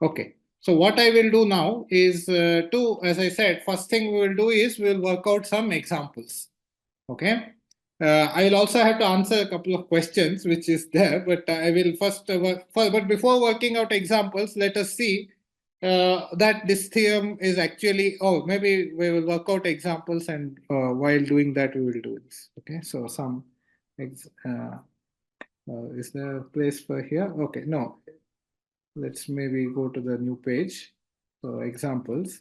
Okay. So what I will do now is as I said, first thing we will do is we will work out some examples. Okay. I will also have to answer a couple of questions, which is there, but I will first but before working out examples, let us see that this theorem is actually, maybe we will work out examples, and while doing that, we will do this. Okay. So is there a place for here? Okay. No. Let's maybe go to the new page. So examples.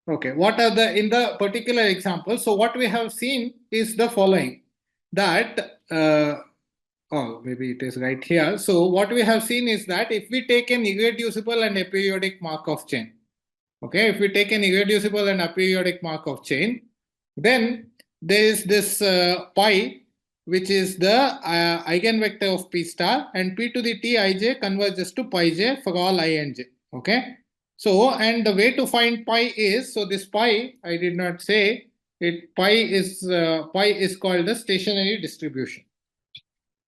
Okay, what are in the particular example? So what we have seen is the following, that, maybe it is right here. So what we have seen is that if we take an irreducible and aperiodic Markov chain, okay, if we take an irreducible and aperiodic Markov chain, then there is this pi, which is the eigenvector of p star, and p to the t ij converges to pi j for all I and j. Okay. So, and the way to find pi is, so this pi, I did not say it, pi is called the stationary distribution,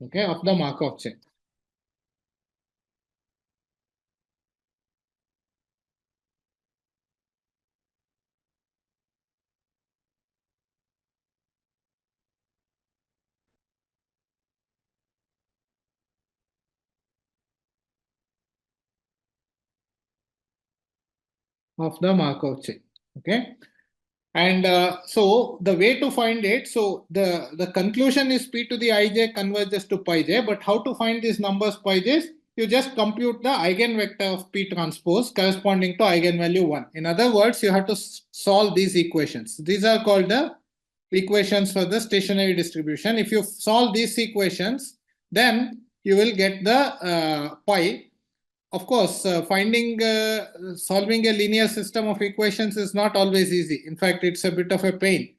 okay, of the Markov chain. Of the Markov chain. Okay. And so the way to find it, so the conclusion is p to the ij converges to pi j, but how to find these numbers pi j's? You just compute the eigenvector of p transpose corresponding to eigenvalue 1. In other words, you have to solve these equations. These are called the equations for the stationary distribution. If you solve these equations, then you will get the pi. Of course, solving a linear system of equations is not always easy. In fact, it's a bit of a pain.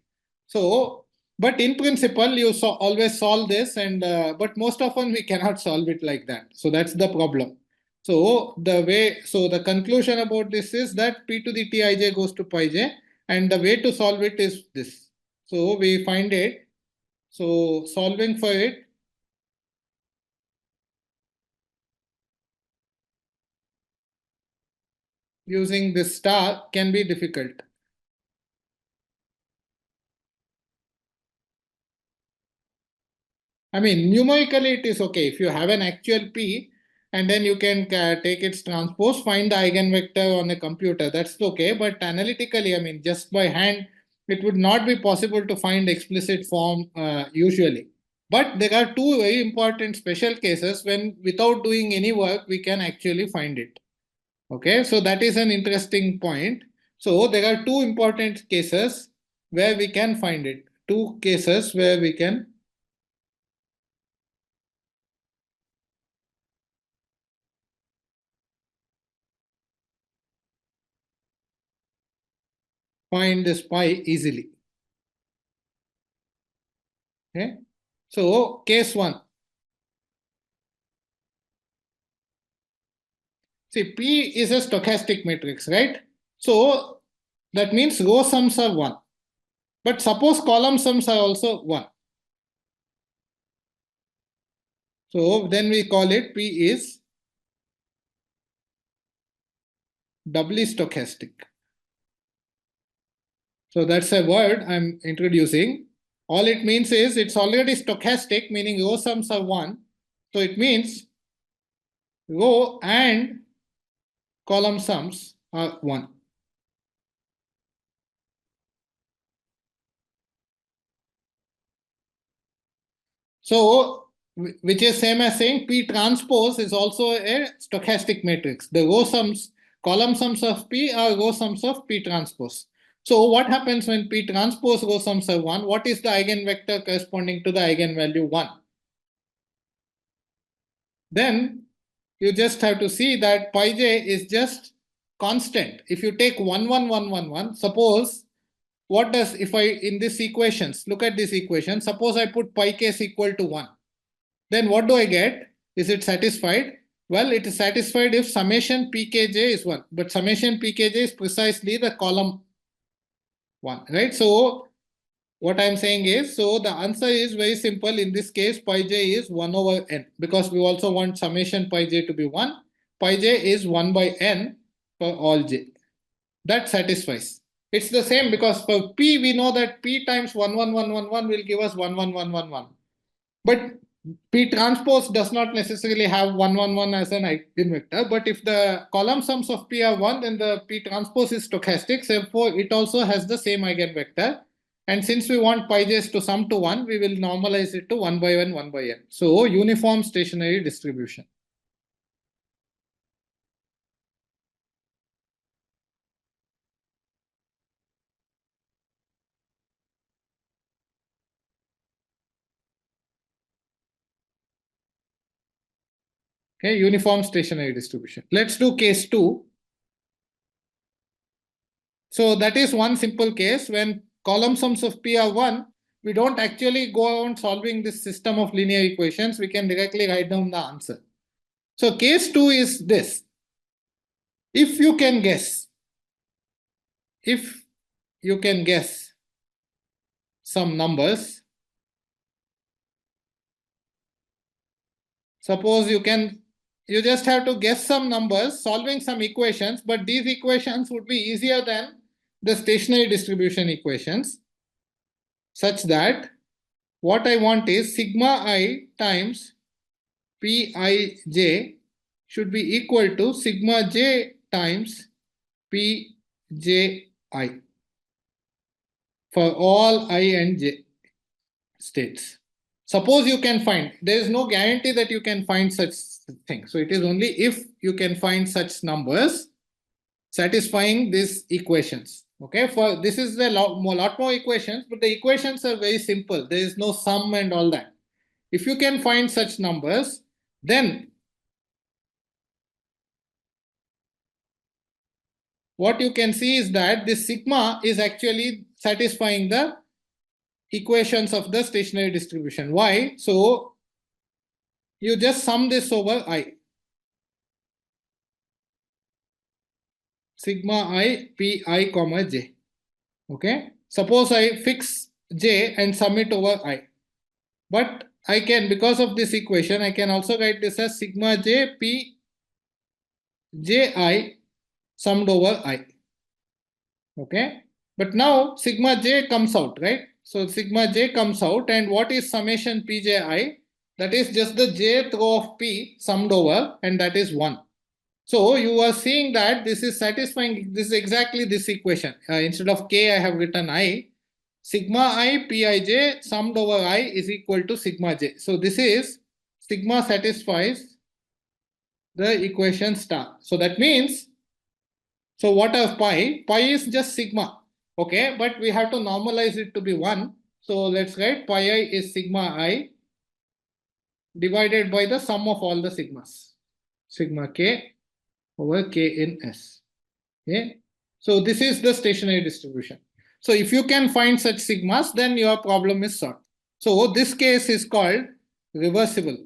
So, but in principle, you always solve this, and but most often we cannot solve it like that. So that's the problem. So the conclusion about this is that p to the tij goes to pi j, and the way to solve it is this. So we find it. So solving for it, using this star can be difficult. I mean, numerically it is okay. If you have an actual P and then you can take its transpose, find the eigenvector on a computer, that's okay. But analytically, I mean, just by hand, it would not be possible to find explicit form usually. But there are two very important special cases when without doing any work, we can actually find it. Okay, so that is an interesting point. So there are two important cases where we can find it. Two cases where we can find this pi easily. Okay, so case one. See, P is a stochastic matrix, right? So that means row sums are 1. But suppose column sums are also 1. So then we call it P is doubly stochastic. So that's a word I'm introducing. All it means is it's already stochastic, meaning row sums are 1. So it means row and column sums are 1. So, which is same as saying P transpose is also a stochastic matrix. The row sums, column sums of P are row sums of P transpose. So what happens when P transpose row sums are 1? What is the eigenvector corresponding to the eigenvalue 1? Then you just have to see that pi j is just constant. If you take 1, 1, 1, 1, 1, suppose what does, if I, in these equations, look at this equation, suppose I put pi k is equal to 1. Then what do I get? Is it satisfied? Well, it is satisfied if summation pkj is 1. But summation pkj is precisely the column 1, right? So what I'm saying is, so the answer is very simple. In this case, pi j is 1 over n, because we also want summation pi j to be 1. Pi j is 1 by n for all j. That satisfies. It's the same, because for p, we know that p times 1, 1, 1, 1, 1 will give us 1, 1, 1, 1, 1. But P transpose does not necessarily have 1, 1, 1 as an eigenvector. But if the column sums of P are 1, then the P transpose is stochastic. Therefore, it also has the same eigenvector. And since we want pi j's to sum to 1, we will normalize it to 1 by 1, 1 by n. So, uniform stationary distribution. Okay, uniform stationary distribution. Let's do case 2. So that is one simple case. When column sums of P are 1, we don't actually go on solving this system of linear equations. We can directly write down the answer. So case 2 is this. If you can guess some numbers, suppose you just have to guess some numbers solving some equations, but these equations would be easier than the stationary distribution equations, such that what I want is sigma I times Pij should be equal to sigma j times Pji for all I and j states. Suppose you can find, there is no guarantee that you can find such thing. So it is only if you can find such numbers satisfying these equations. Okay, for this is a lot more equations, but the equations are very simple. There is no sum and all that. If you can find such numbers, then what you can see is that this sigma is actually satisfying the equations of the stationary distribution. Why? So you just sum this over I. Sigma I Pi comma j. Okay. Suppose I fix j and sum it over I. But I can, because of this equation, I can also write this as sigma j P ji summed over I. Okay. But now sigma j comes out, right? So sigma j comes out, and what is summation Pji? That is just the jth row of P summed over, and that is 1. So you are seeing that this is satisfying, this is exactly this equation. Instead of k, I have written I. Sigma I Pij summed over I is equal to sigma j. So this is sigma satisfies the equation star. So that means, so what of pi? Pi is just sigma. Okay, but we have to normalize it to be 1. So let's write pi I is sigma I divided by the sum of all the sigmas. Sigma k over k in S. Okay. So this is the stationary distribution. So if you can find such sigmas, then your problem is solved. So this case is called reversible.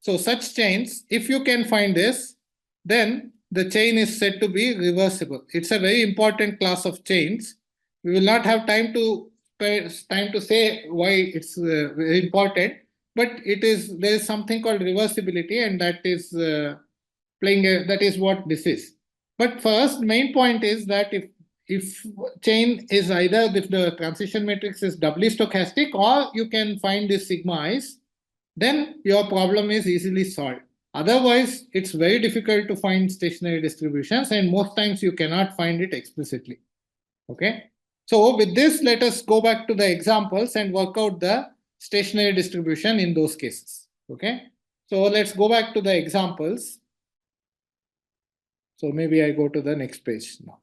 So such chains, if you can find this, then the chain is said to be reversible. It's a very important class of chains. We will not have time to say why it's very important, but there is something called reversibility, and that is that is what this is. But first, main point is that if chain is either, if the transition matrix is doubly stochastic, or you can find this sigma i's, then your problem is easily solved. Otherwise, it's very difficult to find stationary distributions, and most times you cannot find it explicitly. Okay. So with this, let us go back to the examples and work out the stationary distribution in those cases. Okay. So let's go back to the examples. So maybe I go to the next page now.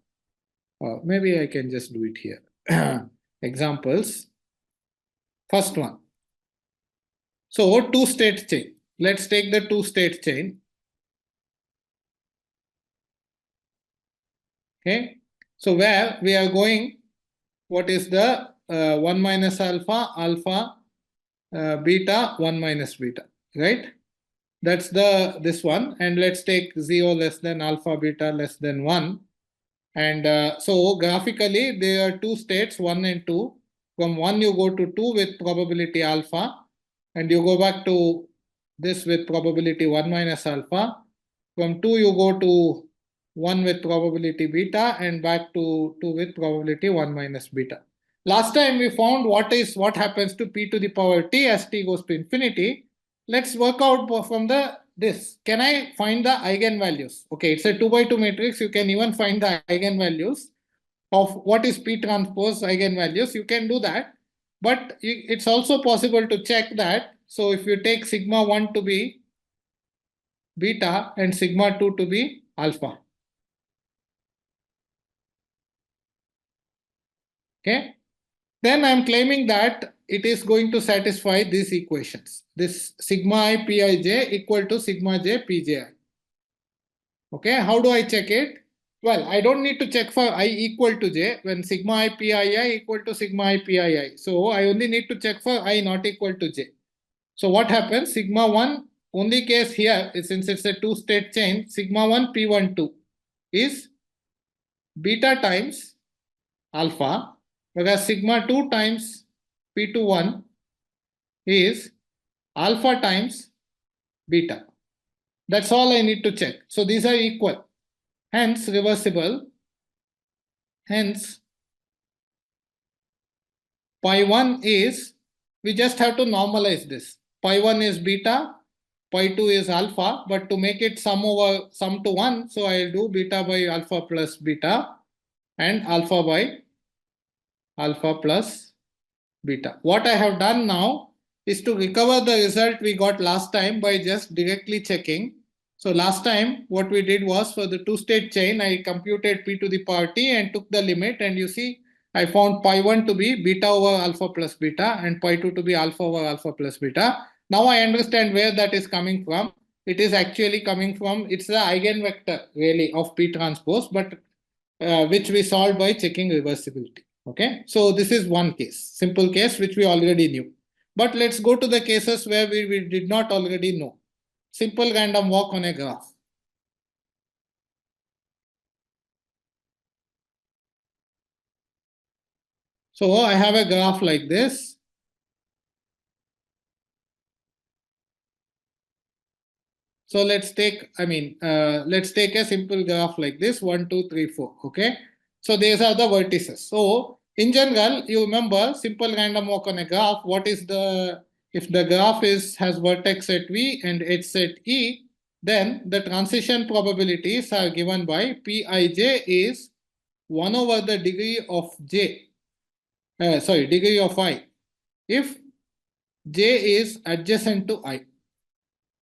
Maybe I can just do it here. Examples. First one. So two-state chain. Let's take the two-state chain. Okay. So where we are going, what is the 1 minus alpha, alpha, beta, 1 minus beta, right? That's this one. And let's take 0 less than alpha, beta less than 1. And so graphically, there are two states, 1 and 2. From 1 you go to 2 with probability alpha, and you go back to this with probability 1 minus alpha. From 2 you go to 1 with probability beta, and back to 2 with probability 1 minus beta. Last time we found what happens to p to the power t as t goes to infinity. Let's work out from this. Can I find the eigenvalues? Okay, it's a 2 by 2 matrix. You can even find the eigenvalues of what is P transpose eigenvalues. You can do that, but it's also possible to check that. So if you take sigma 1 to be beta and sigma 2 to be alpha. Okay, then I'm claiming that it is going to satisfy these equations. This sigma I Pij equal to sigma j Pji. Okay, how do I check it? Well, I don't need to check for I equal to j when sigma I Pii equal to sigma I Pii. So I only need to check for I not equal to j. So what happens? Sigma 1, only case here is, since it's a two-state chain, sigma 1 P12 is beta times alpha, whereas sigma 2 times P21 is alpha times beta. That's all I need to check. So these are equal, hence reversible. Hence pi 1 is, we just have to normalize this. Pi 1 is beta, pi 2 is alpha, but to make it sum to 1, so I'll do beta by alpha plus beta and alpha by alpha plus beta. What I have done now is to recover the result we got last time by just directly checking. So last time what we did was, for the two-state chain, I computed p to the power t and took the limit, and you see I found pi 1 to be beta over alpha plus beta and pi 2 to be alpha over alpha plus beta. Now I understand where that is coming from. It is actually coming from, it's the eigenvector really of p transpose, but which we solved by checking reversibility. Okay, so this is one case, simple case which we already knew. But let's go to the cases where we did not already know. Simple random walk on a graph. So I have a graph like this. So let's take, let's take a simple graph like this, 1, 2, 3, 4. Okay, so these are the vertices. So in general, you remember simple random walk on a graph. What is the, if the graph has vertex at V and edge at E, then the transition probabilities are given by Pij is 1 over the degree of j, degree of I, if j is adjacent to I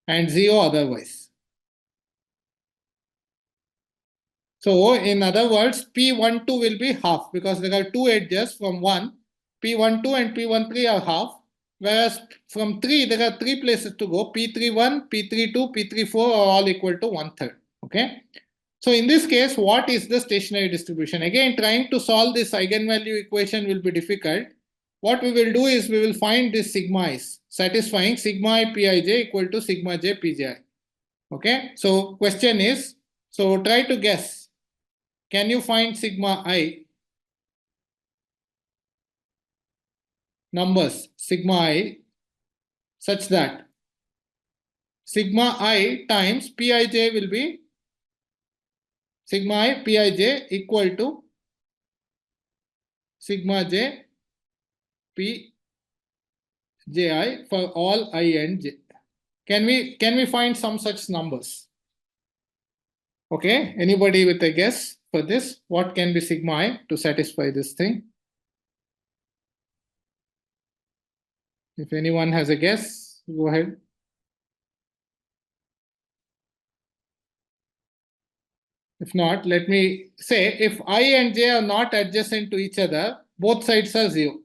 and 0 otherwise. So in other words, P12 will be half, because there are two edges from 1. P12 and P13 are half, whereas from 3, there are 3 places to go. P31, P32, P34 are all equal to 1/3. Okay. So in this case, what is the stationary distribution? Again, trying to solve this eigenvalue equation will be difficult. What we will do is we will find this sigma is satisfying sigma I Pij equal to sigma j Pji. Okay. So question is, so try to guess. Can you find sigma I numbers, sigma I, such that sigma I times Pij will be sigma I Pij equal to sigma j Pji for all I and j. Can we find some such numbers? Okay, anybody with a guess for this? What can be sigma I to satisfy this thing? If anyone has a guess, go ahead. If not, let me say, if I and j are not adjacent to each other, both sides are 0.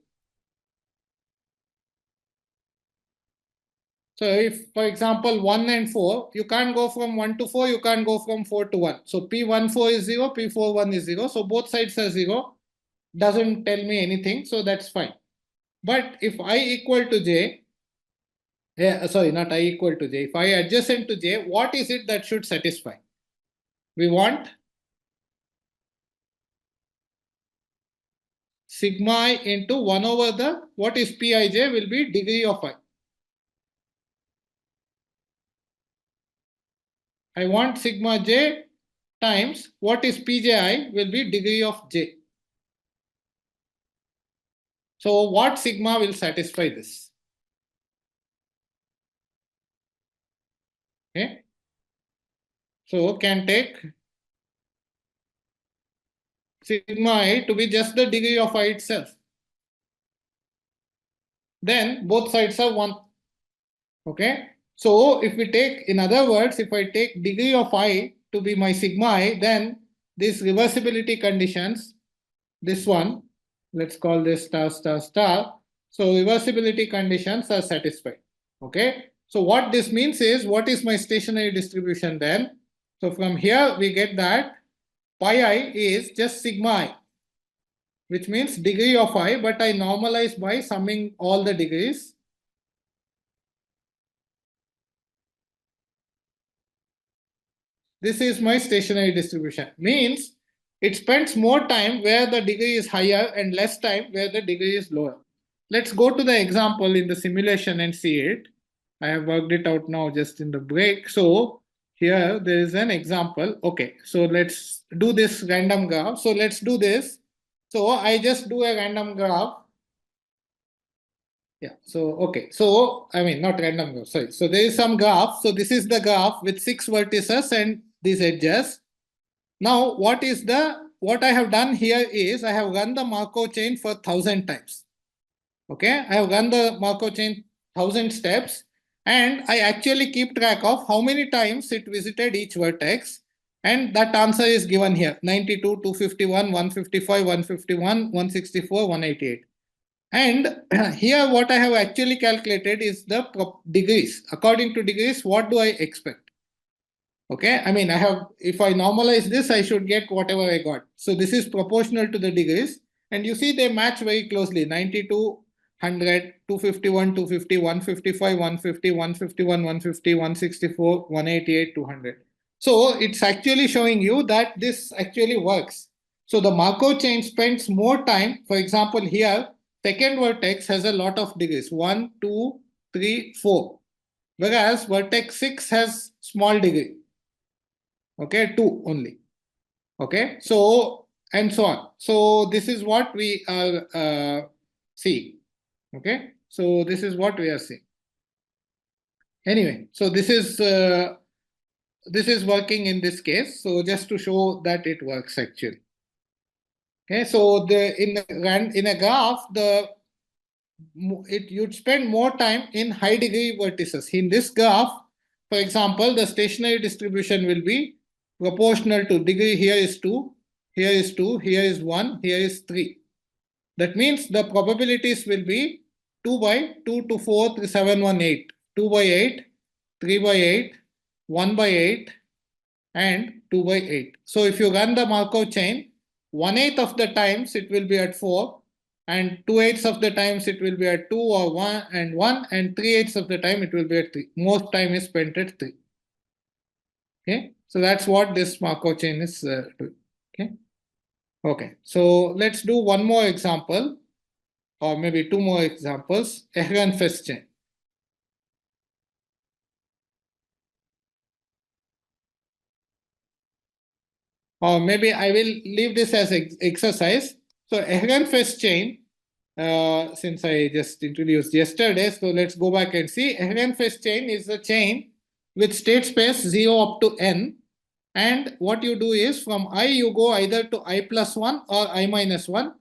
So if, for example, 1 and 4, you can't go from 1 to 4, you can't go from 4 to 1. So P14 is 0, P41 is 0. So both sides are 0. Doesn't tell me anything, so that's fine. But if I equal to j, sorry, not I equal to j, if I adjacent to j, what is it that should satisfy? We want sigma I into 1 over the, what is Pij, will be degree of I. I want sigma j times what is Pji will be degree of j. So what sigma will satisfy this? Okay. So can take sigma I to be just the degree of I itself. Then both sides are 1. Okay. So if we take, in other words, if I take degree of I to be my sigma I, then these reversibility conditions, this one, let's call this star star star. So reversibility conditions are satisfied. Okay. So what this means is, what is my stationary distribution then? So from here we get that pi I is just sigma I, which means degree of I, but I normalize by summing all the degrees. This is my stationary distribution. Means it spends more time where the degree is higher and less time where the degree is lower. Let's go to the example in the simulation and see it. I have worked it out now just in the break. So here there is an example. Okay, so let's do this random graph. So let's do this. So I just do a random graph. Yeah, so okay, so I mean not random graph, sorry. So there is some graph. So this is the graph with 6 vertices and these edges. Now what I have done here is I have run the Markov chain for 1000 times. Okay, I have run the Markov chain 1000 steps, and I actually keep track of how many times it visited each vertex, and that answer is given here: 92, 251, 155, 151, 164, 188. And here what I have actually calculated is the degrees. According to degrees, what do I expect? Okay, I mean, if I normalize this, I should get whatever I got. So this is proportional to the degrees. And you see they match very closely: 92, 100, 251, 250, 155, 150, 151, 150, 164, 188, 200. So it's actually showing you that this actually works. So the Markov chain spends more time. For example, here, second vertex has a lot of degrees: 1, 2, 3, 4. Whereas vertex 6 has small degree. Okay, 2 only. Okay, so and so on. So this is what we are seeing. Okay, so this is what we are seeing. Anyway, so this is working in this case. So just to show that it works actually. Okay, so in a graph, you'd spend more time in high degree vertices. In this graph, for example, the stationary distribution will be proportional to degree. Here is 2, here is 2, here is 1, here is 3. That means the probabilities will be 2 by 2 to 4 to 7, 1, 8, 2 by 8, 3 by 8, 1 by 8, and 2 by 8. So if you run the Markov chain, 1/8 of the times it will be at 4, and 2/8 of the times it will be at 2 or 1 and 1, and 3/8 of the time it will be at 3. Most time is spent at 3. Okay, so that's what this Markov chain is doing. Okay, okay. So let's do one more example, or maybe two more examples. Ehrenfest chain. Or maybe I will leave this as exercise. So Ehrenfest chain, since I just introduced yesterday, so let's go back and see. Ehrenfest chain is a chain with state space 0 up to n. And what you do is, from I, you go either to I plus 1 or I minus 1.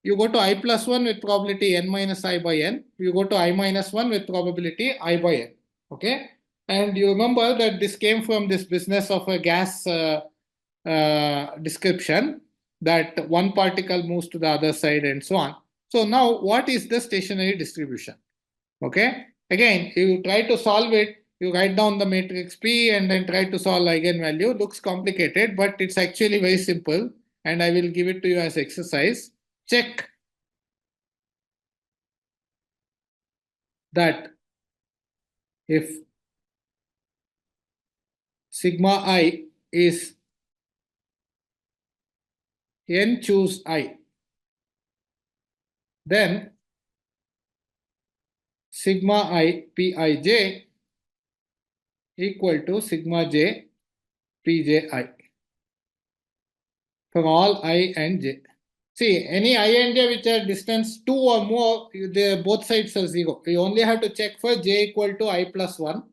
You go to I plus 1 with probability n minus I by n. You go to I minus 1 with probability I by n. Okay. And you remember that this came from this business of a gas description, that one particle moves to the other side and so on. So now what is the stationary distribution? Okay, again, you try to solve it, you write down the matrix P and then try to solve eigenvalue. Looks complicated, but it's actually very simple, and I will give it to you as exercise. Check that if sigma I is n choose I, then sigma I Pij equal to sigma j Pji for all I and j. See, any I and j which are distance 2 or more, both sides are 0. You only have to check for j equal to I plus 1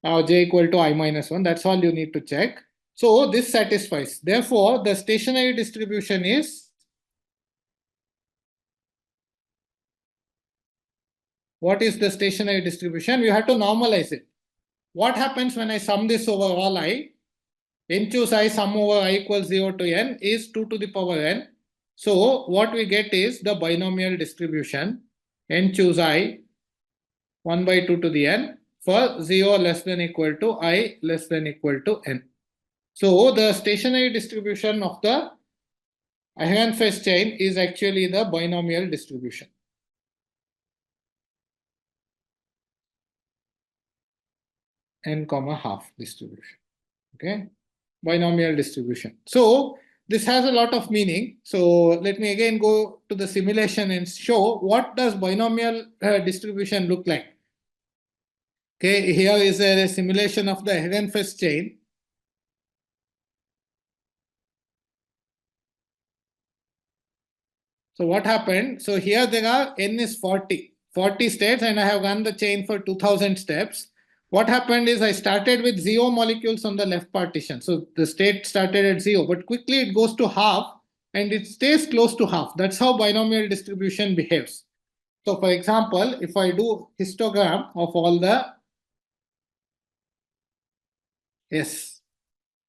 or j equal to I minus 1. That's all you need to check. So this satisfies. Therefore, the stationary distribution is, what is the stationary distribution? We have to normalize it. What happens when I sum this over all I? N choose I sum over I equals 0 to n is 2 to the power n. So what we get is the binomial distribution n choose I 1 by 2 to the n for 0 less than equal to I less than equal to n. So the stationary distribution of the Ehrenfest chain is actually the binomial distribution. N comma half distribution. Okay, binomial distribution. So this has a lot of meaning. So let me again go to the simulation and show what does binomial distribution look like. Okay, here is a simulation of the Ehrenfest chain. So what happened? So here there are n is 40 states, and I have run the chain for 2000 steps. What happened is I started with 0 molecules on the left partition. So the state started at 0, but quickly it goes to half and it stays close to half. That's how binomial distribution behaves. So for example, if I do histogram of all the, yes.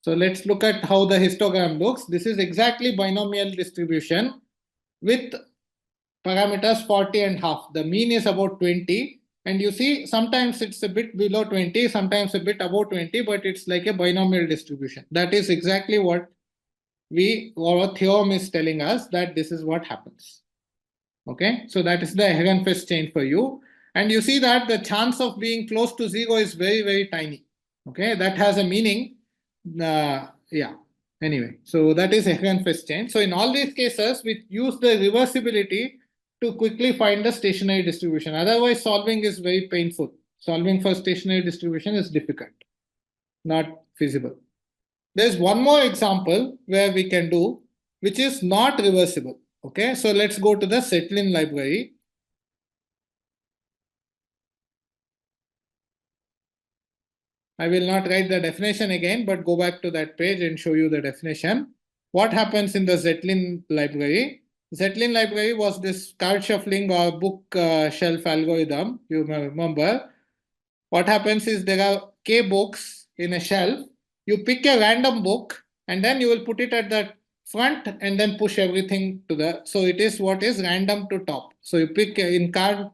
So let's look at how the histogram looks. This is exactly binomial distribution with parameters 40 and half. The mean is about 20. And you see, sometimes it's a bit below 20, sometimes a bit above 20, but it's like a binomial distribution. That is exactly what our theorem is telling us, that this is what happens. Okay, so that is the Ehrenfest chain for you. And you see that the chance of being close to 0 is very, very tiny. Okay, that has a meaning. Yeah. Anyway, so that is Ehrenfest chain. So in all these cases, we use the reversibility to quickly find the stationary distribution. Otherwise, solving is very painful. Solving for stationary distribution is difficult, not feasible. There's one more example where we can do, which is not reversible. Okay, so let's go to the Zetlin library. I will not write the definition again, but go back to that page and show you the definition. What happens in the Zetlin library? Zetlin library was this card shuffling or book shelf algorithm. You may remember. What happens is there are K books in a shelf. You pick a random book and then you will put it at the front and then push everything to the, so it is what is random to top. So you pick in card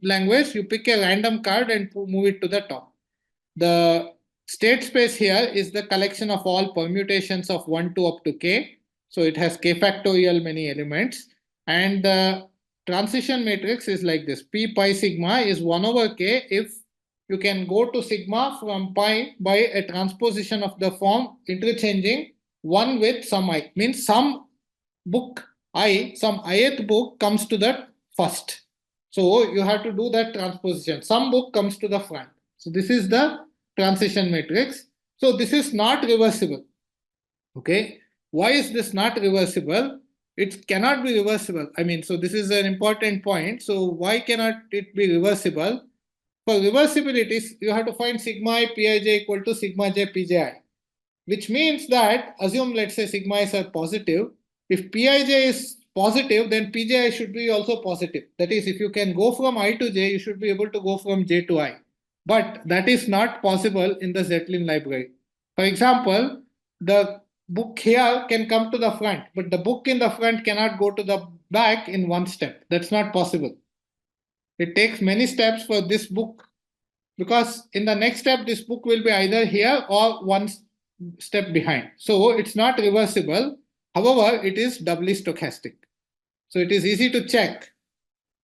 language, you pick a random card and move it to the top. The state space here is the collection of all permutations of 1 to up to k. So it has k factorial many elements. And the transition matrix is like this. P pi sigma is 1 over k if you can go to sigma from pi by a transposition of the form interchanging 1 with some I. Means some book I, some ith book comes to the first. So you have to do that transposition. Some book comes to the front. So this is the transition matrix. So this is not reversible. Okay. Why is this not reversible? It cannot be reversible. I mean, so this is an important point. So why cannot it be reversible? For reversibility, you have to find sigma I Pij equal to sigma j Pji, which means that, assume let's say sigma is a positive. If Pij is positive, then Pji should be also positive. That is, if you can go from I to j, you should be able to go from j to I. But that is not possible in the Zetlin library. For example, the book here can come to the front, but the book in the front cannot go to the back in one step. That's not possible. It takes many steps for this book, because in the next step, this book will be either here or one step behind. So it's not reversible. However, it is doubly stochastic. So it is easy to check.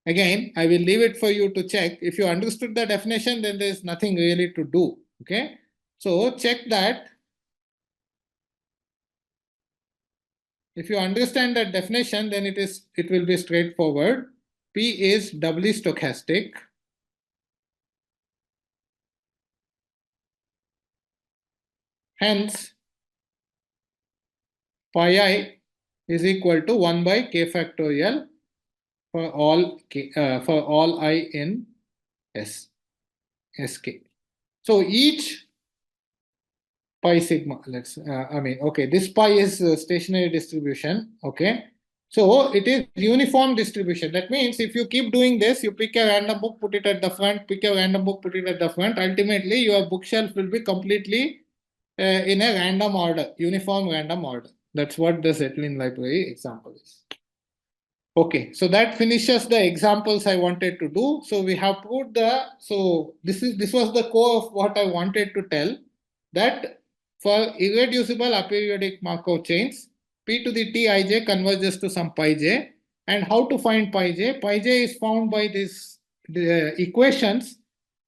Again, I will leave it for you to check. If you understood the definition, then there is nothing really to do. Okay. So check that. If you understand that definition, then it will be straightforward. P is doubly stochastic. Hence, pi I is equal to 1 by k factorial for all I in Sk. So each pi sigma, this pi is stationary distribution. Okay. So it is uniform distribution. That means if you keep doing this, you pick a random book, put it at the front, pick a random book, put it at the front. Ultimately, your bookshelf will be completely in a random order, uniform random order. That's what the Zetlin library example is. Okay, so that finishes the examples I wanted to do. So we have proved this was the core of what I wanted to tell, that for irreducible aperiodic Markov chains, P to the T ij converges to some pi j. And how to find pi j? Pi j is found by these equations.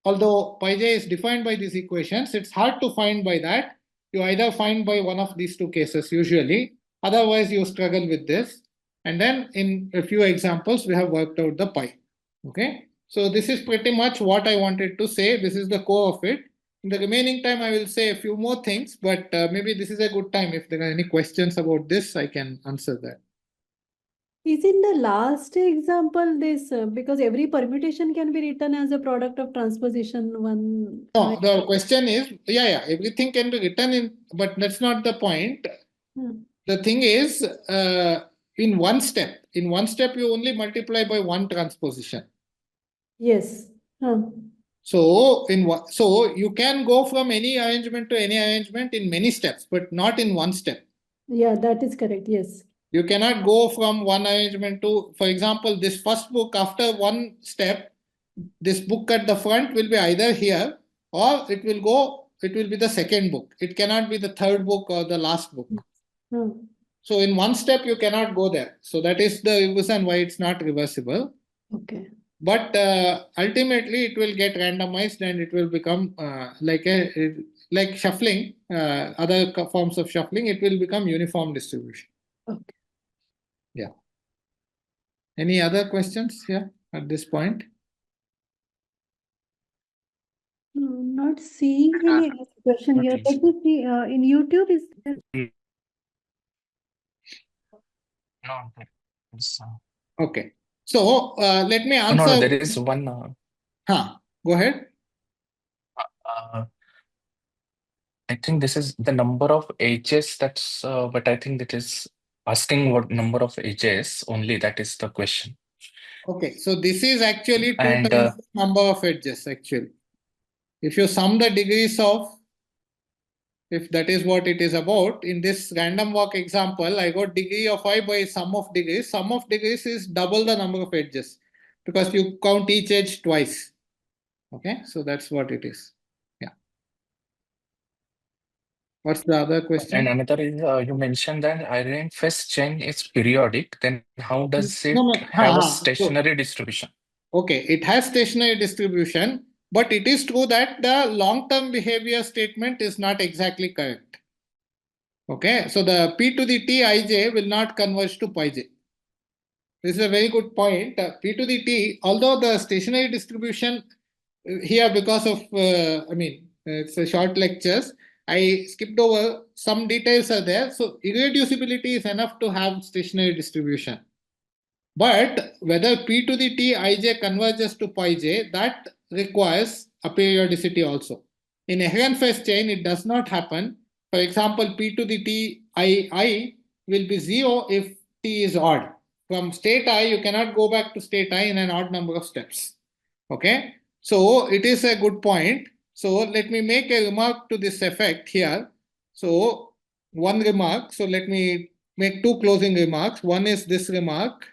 Although pi j is defined by these equations, it's hard to find by that. You either find by one of these two cases usually, otherwise you struggle with this. And then in a few examples, we have worked out the pi. Okay. So this is pretty much what I wanted to say. This is the core of it. In the remaining time, I will say a few more things, but maybe this is a good time. If there are any questions about this, I can answer that. Is in the last example this because every permutation can be written as a product of transposition one? No, the question is, everything can be written in, but that's not the point. The thing is, in one step, you only multiply by one transposition. Yes. So you can go from any arrangement to any arrangement in many steps, but not in one step. Yeah, that is correct. Yes. You cannot go from one arrangement to, for example, this first book, after one step, this book at the front will be either here or it will be the second book. It cannot be the third book or the last book. So in one step, you cannot go there. So that is the reason why it's not reversible. Okay. But ultimately, it will get randomized and it will become like shuffling, other forms of shuffling, it will become uniform distribution. Okay. Yeah. Any other questions here at this point? Not seeing any question here. Let me see. In YouTube, is there? No. Okay. So let me answer. No, there is one. Go ahead. I think this is the number of edges. But I think that is asking what number of edges only. That is the question. Okay. So this is actually 2 And, times the number of edges actually. If you sum the degrees of, if that is what it is about, in this random walk example, I got degree of I by sum of degrees. Sum of degrees is double the number of edges because you count each edge twice. Okay, so that's what it is. Yeah. What's the other question? and another is you mentioned that iron-fast chain is periodic. Then how does it have a stationary distribution? Okay, it has stationary distribution, but it is true that the long-term behavior statement is not exactly correct. Okay, so the P to the T ij will not converge to pi j. This is a very good point. P to the T, although the stationary distribution here, because of, it's a short lectures, I skipped over some details are there. So irreducibility is enough to have stationary distribution. But whether P to the T ij converges to pi j, that requires a periodicity also. In a Ehrenfest chain, it does not happen. For example, P to the T I will be 0 if T is odd. From state I, you cannot go back to state I in an odd number of steps. Okay, so it is a good point. So let me make a remark to this effect here. So one remark. So let me make 2 closing remarks. One is this remark,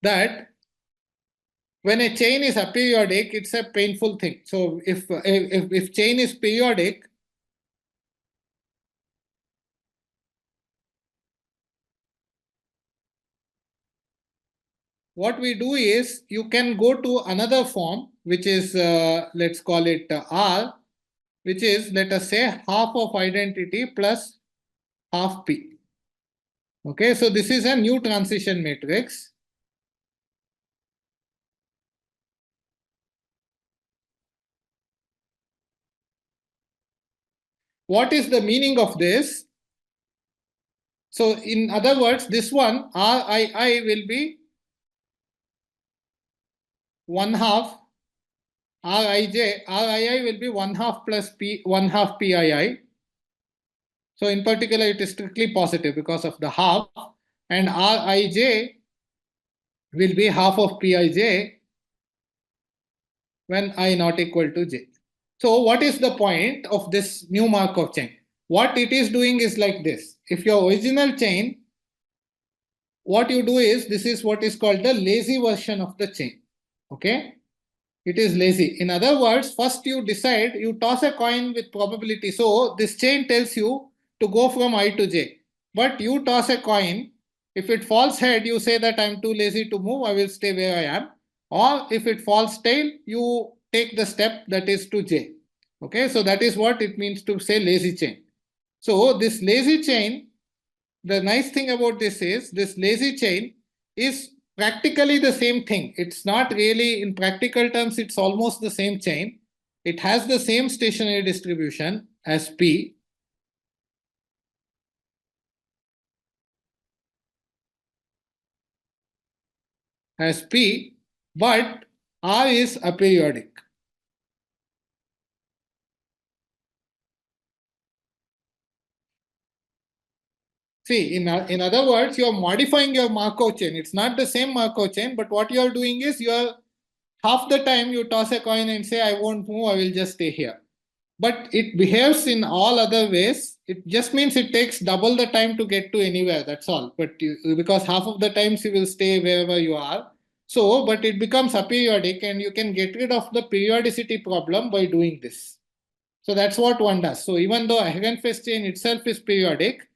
that when a chain is aperiodic, it's a painful thing. So if chain is periodic, what we do is you can go to another form, which is let's call it R, which is, let us say, half of identity plus half P. Okay, so this is a new transition matrix. What is the meaning of this? So in other words, this one RII will be 1/2 RII will be 1/2 plus P 1/2 PII. So in particular, it is strictly positive because of the half, and Rij will be half of Pij when I not equal to j. So what is the point of this new Markov chain? What it is doing is like this. If your original chain, what you do is, this is what is called the lazy version of the chain. Okay. It is lazy. In other words, first you decide, you toss a coin with probability. So this chain tells you to go from I to j. But you toss a coin. If it falls head, you say that I'm too lazy to move, I will stay where I am. Or if it falls tail, you take the step that is to j. Okay, so that is what it means to say lazy chain. So this lazy chain, the nice thing about this lazy chain is practically the same thing. It's not really, in practical terms, it's almost the same chain. It has the same stationary distribution as P. But R is aperiodic. See, in other words, you are modifying your Markov chain. It's not the same Markov chain, but what you are doing is, you are half the time you toss a coin and say, I won't move, I will just stay here. But it behaves in all other ways. It just means it takes double the time to get to anywhere. That's all. But because half of the times you will stay wherever you are. So, but it becomes aperiodic, and you can get rid of the periodicity problem by doing this. So that's what one does. So even though Eigenfest chain itself is periodic,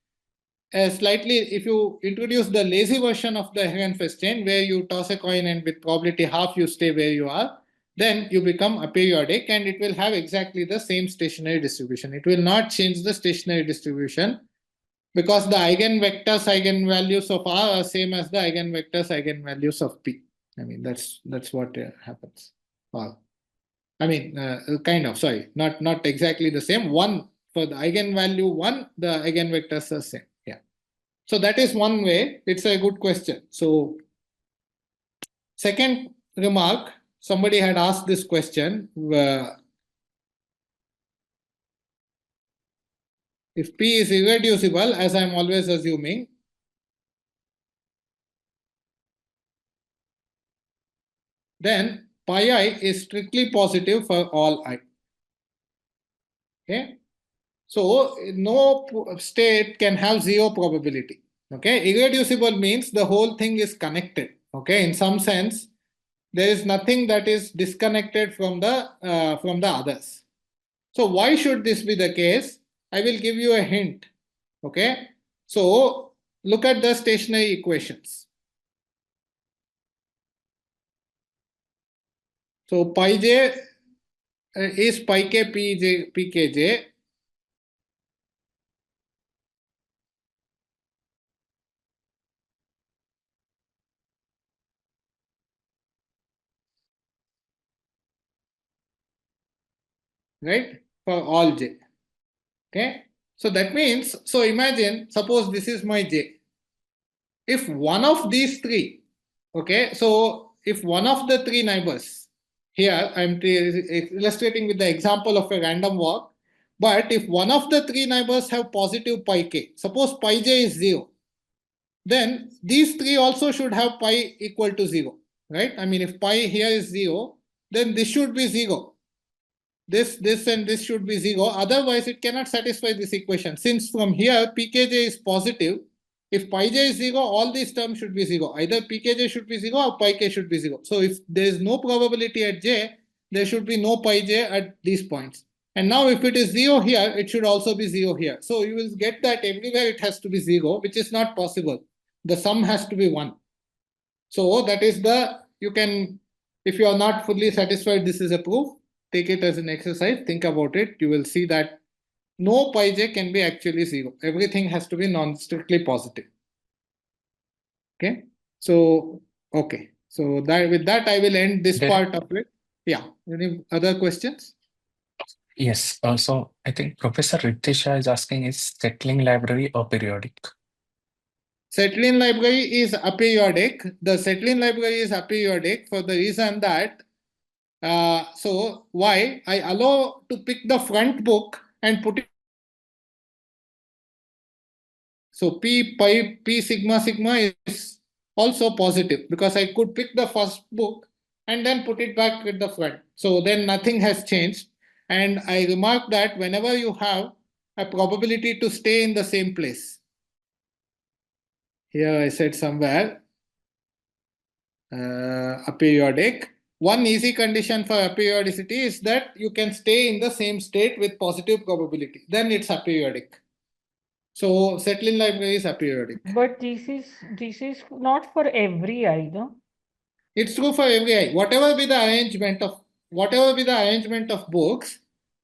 slightly, if you introduce the lazy version of the Eigenfest chain, where you toss a coin and with probability half you stay where you are, then you become aperiodic, and it will have exactly the same stationary distribution. It will not change the stationary distribution, because the eigenvectors, eigenvalues of R are same as the eigenvectors, eigenvalues of P. I mean, that's what happens. Wow. I mean, kind of, sorry, not exactly the same. One, for the eigenvalue 1, the eigenvectors are same. Yeah. So that is one way. It's a good question. So second remark, somebody had asked this question. If P is irreducible, as I'm always assuming, then pi I is strictly positive for all I. Okay. So no state can have zero probability. Okay. Irreducible means the whole thing is connected. Okay. In some sense, there is nothing that is disconnected from the others. So why should this be the case? I will give you a hint. Okay. So look at the stationary equations. So pi j is pi k p j p k j. Right, for all j. Okay, so that means, so imagine, suppose this is my j. If one of these three, okay, so if one of the three neighbors, here I'm illustrating with the example of a random walk, but if one of the three neighbors have positive pi k, suppose pi j is 0, then these three also should have pi equal to 0, right? I mean, if pi here is 0, then this should be 0. This and this should be 0. Otherwise, it cannot satisfy this equation. Since from here, pkj is positive, if pi j is 0, all these terms should be 0. Either pkj should be 0 or pi k should be 0. So if there is no probability at j, there should be no pi j at these points. And now if it is 0 here, it should also be 0 here. So you will get that everywhere it has to be 0, which is not possible. The sum has to be 1. So that is you can, if you are not fully satisfied, this is a proof. Take it as an exercise, think about it. You will see that no pi j can be actually 0. Everything has to be non-strictly positive. Okay. So, okay. So that with that, I will end this There- part of it. Yeah. Any other questions? Yes. So I think Professor Ritisha is asking, is settling library or periodic? Settling library is aperiodic. The settling library is aperiodic for the reason that so why I allow to pick the front book and put it. So P pi P sigma sigma is also positive because I could pick the first book and then put it back at the front. So then nothing has changed. And I remark that whenever you have a probability to stay in the same place. Here I said somewhere aperiodic. One easy condition for aperiodicity is that you can stay in the same state with positive probability. Then it's aperiodic. So settling library is aperiodic. But this is not for every either. It's true for every eye. Whatever be the arrangement of books,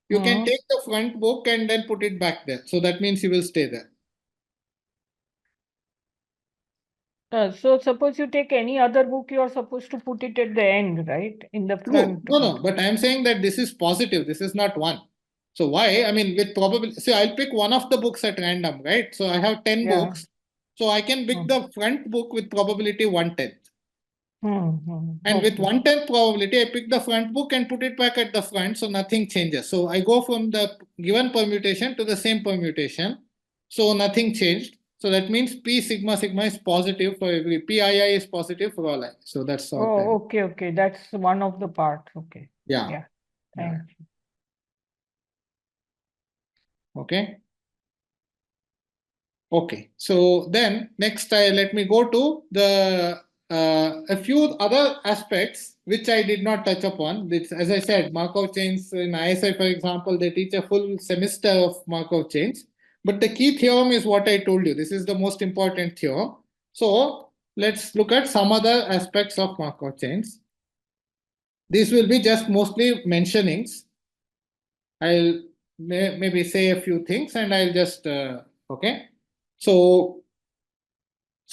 you can take the front book and then put it back there. So that means you will stay there. So suppose you take any other book, you are supposed to put it at the end, right? In the True. front. No. But I'm saying that this is positive. This is not one. So why? I mean, with probability. So I'll pick one of the books at random, right? So I have 10 Yeah. books. So I can pick the front book with probability 1/10. And with 1/10 probability, I pick the front book and put it back at the front, so nothing changes. So I go from the given permutation to the same permutation, so nothing changed. So that means P sigma sigma is positive for every PII is positive for all I. So that's all. Oh, okay. That's one of the parts. Okay. Yeah. Thank you. Okay. Okay. So then next, let me go to the a few other aspects which I did not touch upon. It's, as I said, Markov chains in ISI, for example, they teach a full semester of Markov chains. But the key theorem is what I told you. This is the most important theorem. So let's look at some other aspects of Markov chains. This will be just mostly mentionings. I'll maybe say a few things and I'll just, okay. So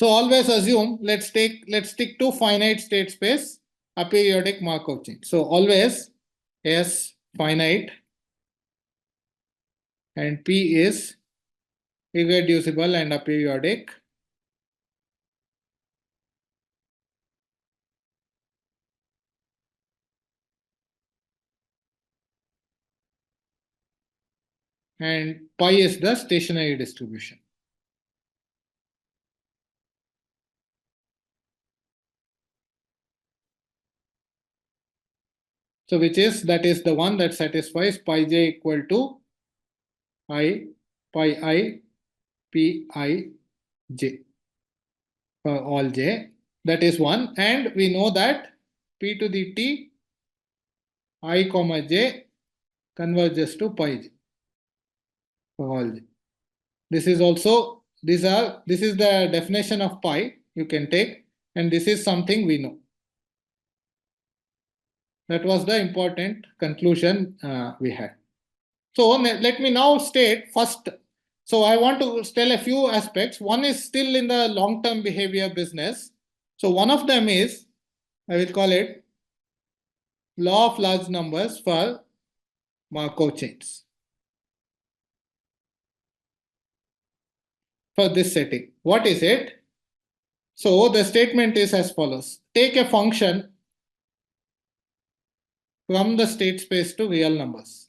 always assume, let's stick to finite state space, aperiodic Markov chain. So always S finite and P is irreducible and aperiodic. And pi is the stationary distribution. So that is the one that satisfies pi j equal to pi I pi j for all j. That is one. And we know that p to the t I comma j converges to pi j for all j. This is also, this is the definition of pi you can take, and this is something we know. That was the important conclusion we had. So let me now state first. So I want to tell a few aspects. One is still in the long-term behavior business. So one of them is, I will call it law of large numbers for Markov chains. For this setting, what is it? So the statement is as follows. Take a function from the state space to real numbers.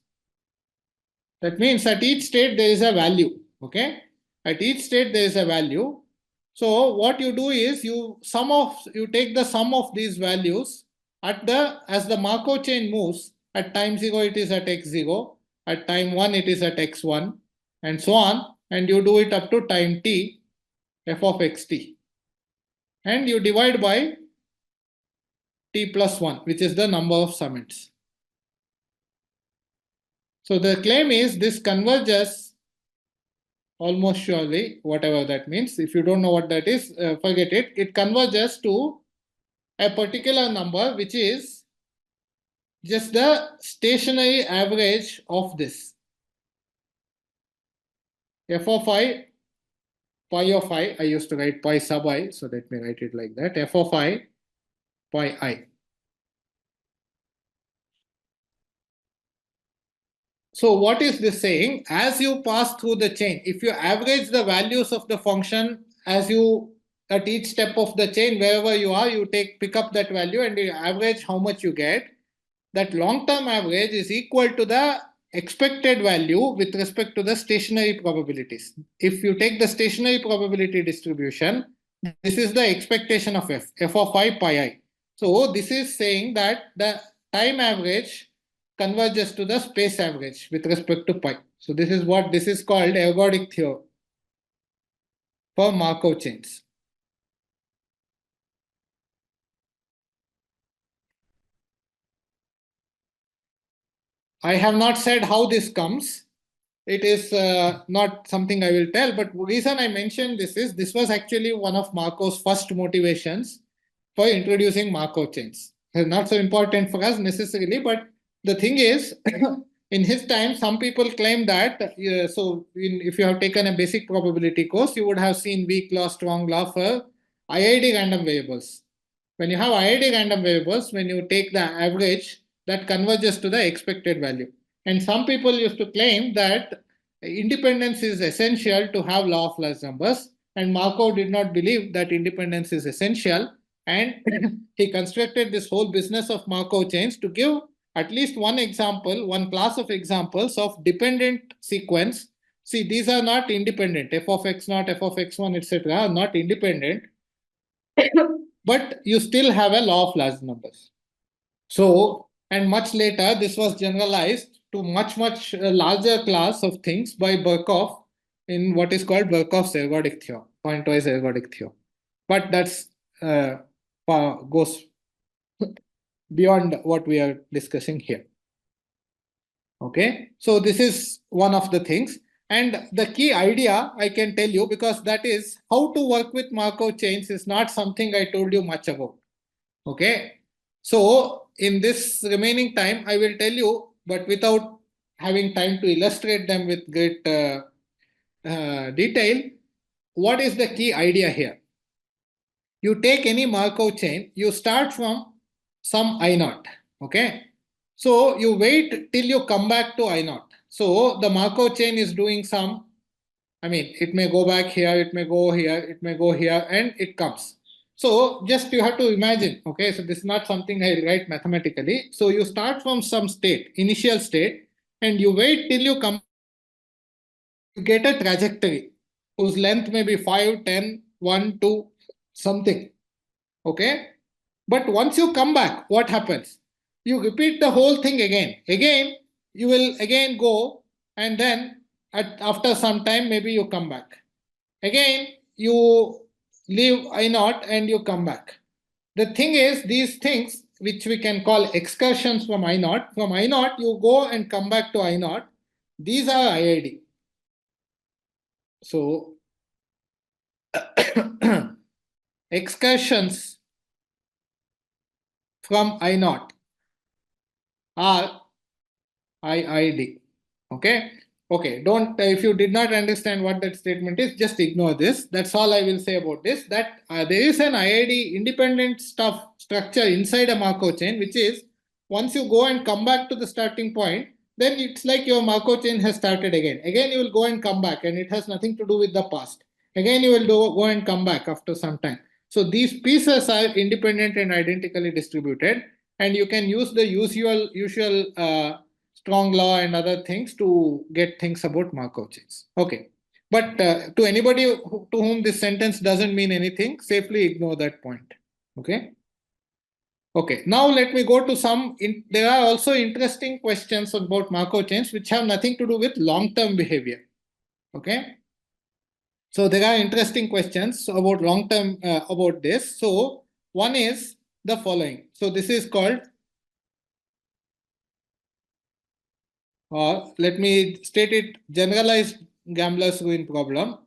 That means at each state there is a value. Okay, at each state there is a value. So what you do is you take the sum of these values as the Markov chain moves. At time 0 it is at x0, at time 1 it is at x1, and so on, and you do it up to time t, f of xt, and you divide by t plus 1, which is the number of summits. So the claim is this converges almost surely, whatever that means. If you don't know what that is, forget it. It converges to a particular number, which is just the stationary average of this. F of I pi of I used to write pi sub I, so let me write it like that, f of I pi I. So what is this saying? As you pass through the chain, if you average the values of the function as you at each step of the chain, wherever you are, you pick up that value and you average how much you get. That long-term average is equal to the expected value with respect to the stationary probabilities. If you take the stationary probability distribution, this is the expectation of f of I pi I. So this is saying that the time average converges to the space average with respect to pi. So this is what this is called ergodic theorem for Markov chains. I have not said how this comes. It is not something I will tell, but the reason I mentioned this was actually one of Markov's first motivations for introducing Markov chains. Not so important for us necessarily, but the thing is, in his time, some people claim that, if you have taken a basic probability course, you would have seen weak law, strong law for IID random variables. When you have IID random variables, when you take the average, that converges to the expected value. And some people used to claim that independence is essential to have law of large numbers. And Markov did not believe that independence is essential. And he constructed this whole business of Markov chains to give at least one example, one class of examples of dependent sequence. See, these are not independent. F of x naught, f of x1, etc. are not independent. But you still have a law of large numbers. So, and much later, this was generalized to much larger class of things by Markov in what is called Markov's ergodic theorem, pointwise ergodic theorem. But that's goes beyond what we are discussing here. Okay, so this is one of the things. And the key idea I can tell you, because that is how to work with Markov chains, is not something I told you much about. Okay, so in this remaining time, I will tell you, but without having time to illustrate them with great detail, what is the key idea here? You take any Markov chain, you start from some I naught. Okay, so you wait till you come back to I naught. So the Markov chain is doing some, I mean, it may go back here, it may go here, it may go here, and it comes. So just you have to imagine, okay, so this is not something I write mathematically. So you start from some state, initial state, and you wait till you come, you get a trajectory whose length may be 5, 10, 1, 2, something. Okay, but once you come back, what happens? You repeat the whole thing again. Again, you will again go, and then after some time, maybe you come back. Again, you leave I naught and you come back. The thing is, these things, which we can call excursions from I naught, you go and come back to I naught. These are IID. So, excursions from I naught are IID. Okay. Okay, don't, if you did not understand what that statement is, just ignore this. That's all I will say about this, that there is an IID independent structure inside a Markov chain, which is once you go and come back to the starting point, then it's like your Markov chain has started again. Again, you will go and come back, and it has nothing to do with the past. Again, you will go and come back after some time. So these pieces are independent and identically distributed, and you can use the usual strong law and other things to get things about Markov chains. Okay, but to anybody to whom this sentence doesn't mean anything, safely ignore that point. Okay. Okay, now let me go to some, there are also interesting questions about Markov chains which have nothing to do with long-term behavior. Okay. So there are interesting questions about long-term, about this. So one is the following. So this is called, or let me state it, generalized gambler's ruin problem.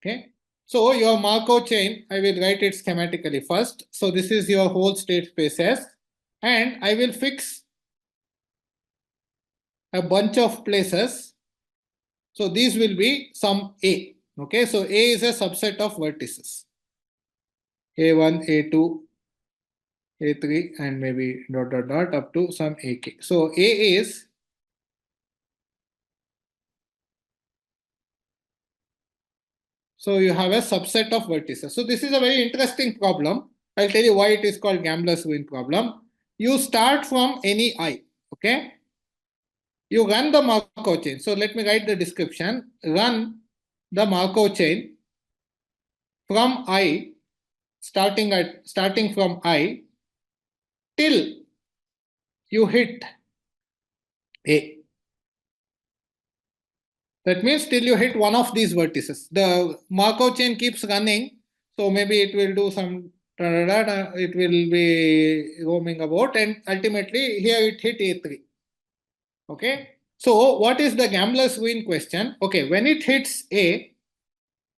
Okay, so your Markov chain, I will write it schematically first. So this is your whole state space S, and I will fix a bunch of places. So these will be some A. Okay, so A is a subset of vertices. A1, A2, A3, and maybe dot dot dot up to some AK. So A is so you have a subset of vertices. So this is a very interesting problem. I'll tell you why it is called gambler's ruin problem. You start from any I. Okay. You run the Markov chain. So let me write the description. Run the Markov chain from I, starting from I till you hit A. That means till you hit one of these vertices. The Markov chain keeps running. So maybe it will do some, it will be roaming about, and ultimately here it hit A3. Okay. So what is the gambler's ruin question? Okay, when it hits A,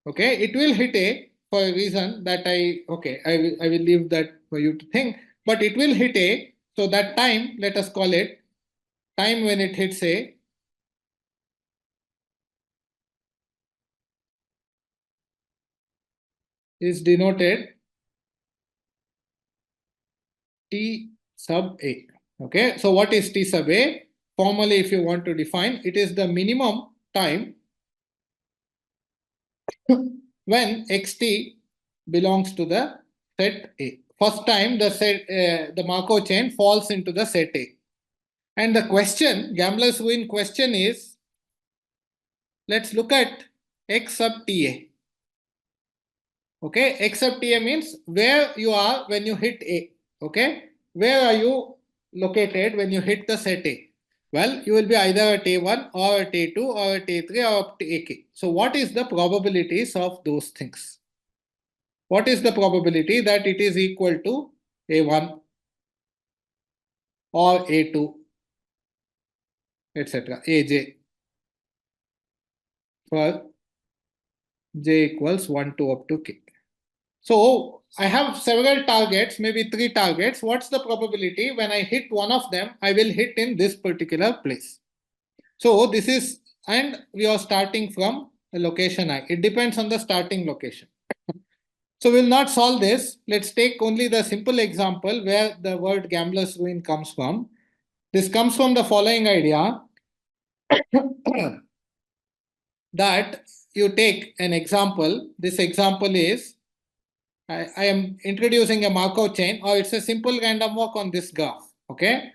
okay, it will hit A for a reason that I will leave that for you to think, but it will hit A. So that time, let us call it time when it hits A is denoted T sub A. Okay, so what is T sub A? Formally, if you want to define, it is the minimum time when xt belongs to the set A. First time the Markov chain falls into the set A. And the question, gambler's ruin question is, let's look at x sub Ta. Okay, x sub Ta means where you are when you hit A. Okay, where are you located when you hit the set A? Well, you will be either at A1 or at A2 or at A3 or up to AK. So what is the probabilities of those things? What is the probability that it is equal to A1 or A2, etc., AJ, for J equals 1 to up to K? So I have several targets, maybe 3 targets. What's the probability when I hit one of them, I will hit in this particular place? So this is, and we are starting from a location I. It depends on the starting location. So we'll not solve this. Let's take only the simple example where the word gambler's ruin comes from. This comes from the following idea that you take an example. This example is, I am introducing a Markov chain, or it's a simple random walk on this graph. Okay.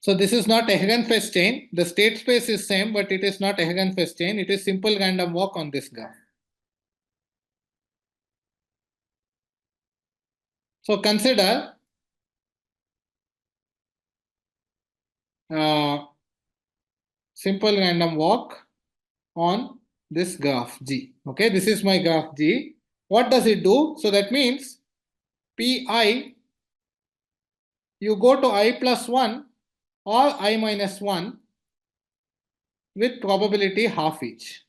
So this is not a Hagenfest chain. The state space is same, but it is not a Hagenfest chain. It is simple random walk on this graph. So consider simple random walk on this graph G. Okay, this is my graph G. What does it do? So that means Pi, you go to I plus 1 or I minus 1 with probability half each.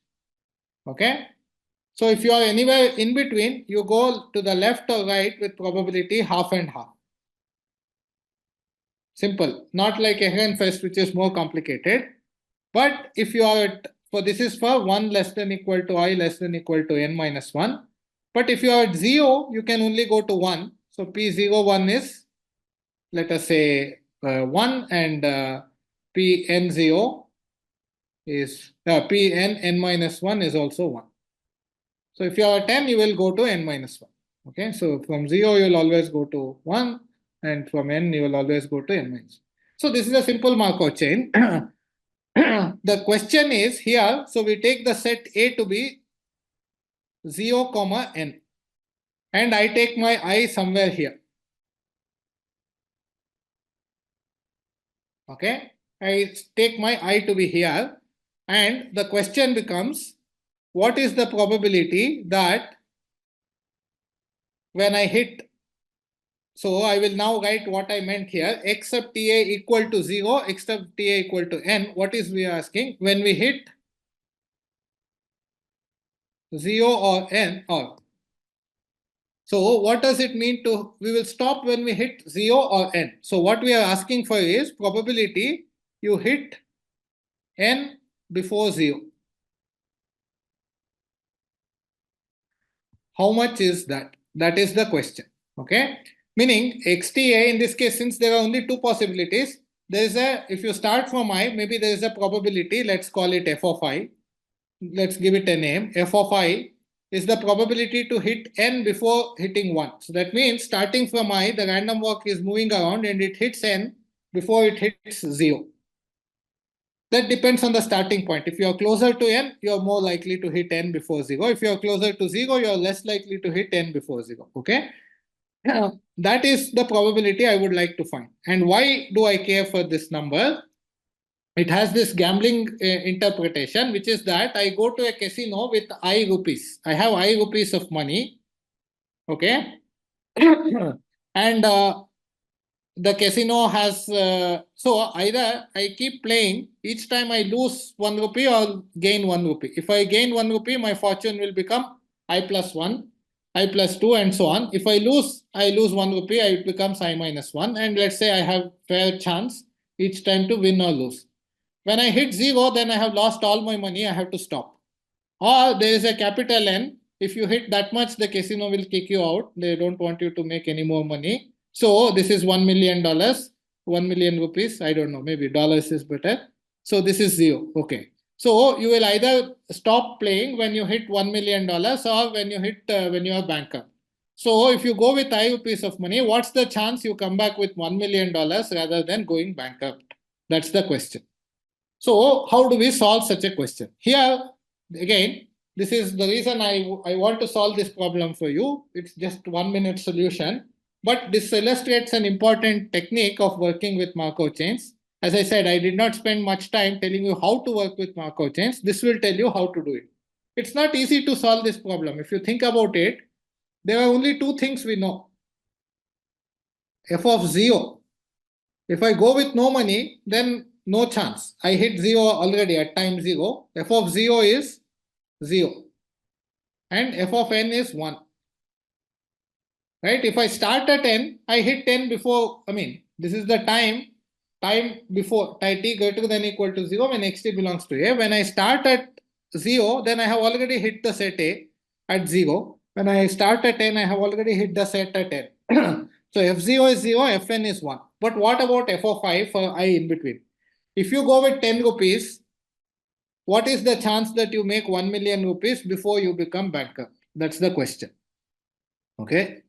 Okay. So if you are anywhere in between, you go to the left or right with probability half and half. Simple, not like a Hagenfest, which is more complicated. But if you are at, for this is for 1 less than equal to I less than equal to n minus 1. But if you are at 0, you can only go to 1. So P0, 1 is, let us say 1, and Pn0 is, Pn n minus 1 is also 1. So if you are at 10, you will go to n minus 1. Okay, so from 0, you will always go to 1, and from n, you will always go to n minus 1. So this is a simple Markov chain. The question is here, so we take the set A to be 0, n, and I take my I somewhere here. Okay, I take my I to be here, and the question becomes, what is the probability that when I hit, so I will now write what I meant here, x sub Ta equal to 0, x sub Ta equal to n. What is we are asking? When we hit 0 or n, or So what does it mean to, we will stop when we hit 0 or n. So what we are asking for is probability you hit n before 0. How much is that? That is the question. Okay. Meaning XTA in this case, since there are only two possibilities, there is a, if you start from I, maybe there is a probability, let's call it f of I. Let's give it a name. F of I is the probability to hit n before hitting 1. So that means starting from I, the random walk is moving around and it hits n before it hits 0. That depends on the starting point. If you are closer to n, you are more likely to hit n before 0. If you are closer to 0, you are less likely to hit n before 0. Okay. That is the probability I would like to find. And why do I care for this number? It has this gambling interpretation, which is that I go to a casino with I rupees. I have I rupees of money. Okay. And the casino has, so either I keep playing, each time I lose 1 rupee or gain 1 rupee. If I gain 1 rupee, my fortune will become I plus 1, I plus 2, and so on. If I lose 1 rupee, it becomes I minus 1. And let's say I have fair chance each time to win or lose. When I hit 0, then I have lost all my money, I have to stop. Or there is a capital N. If you hit that much, the casino will kick you out. They don't want you to make any more money. So this is $1 million, 1 million rupees. I don't know, maybe dollars is better. So this is 0. Okay. So you will either stop playing when you hit $1 million or when you hit when you are bankrupt. So if you go with I rupees of money, what's the chance you come back with $1 million rather than going bankrupt? That's the question. So how do we solve such a question? Here, again, this is the reason I want to solve this problem for you. It's just 1 minute solution, but this illustrates an important technique of working with Markov chains. As I said, I did not spend much time telling you how to work with Markov chains. This will tell you how to do it. It's not easy to solve this problem. If you think about it, there are only two things we know. F of 0. If I go with no money, then no chance. I hit 0 already at time 0. F of 0 is 0. And f of n is 1. Right? If I start at n, I hit 10 before, this is the time before t greater than equal to 0 when xt belongs to a. When I start at 0, then I have already hit the set a at 0. When I start at n, I have already hit the set at n. So f0 is 0, fn is 1. But what about f of I for I in between? If you go with 10 rupees, what is the chance that you make 1 million rupees before you become bankrupt? That's the question. Okay.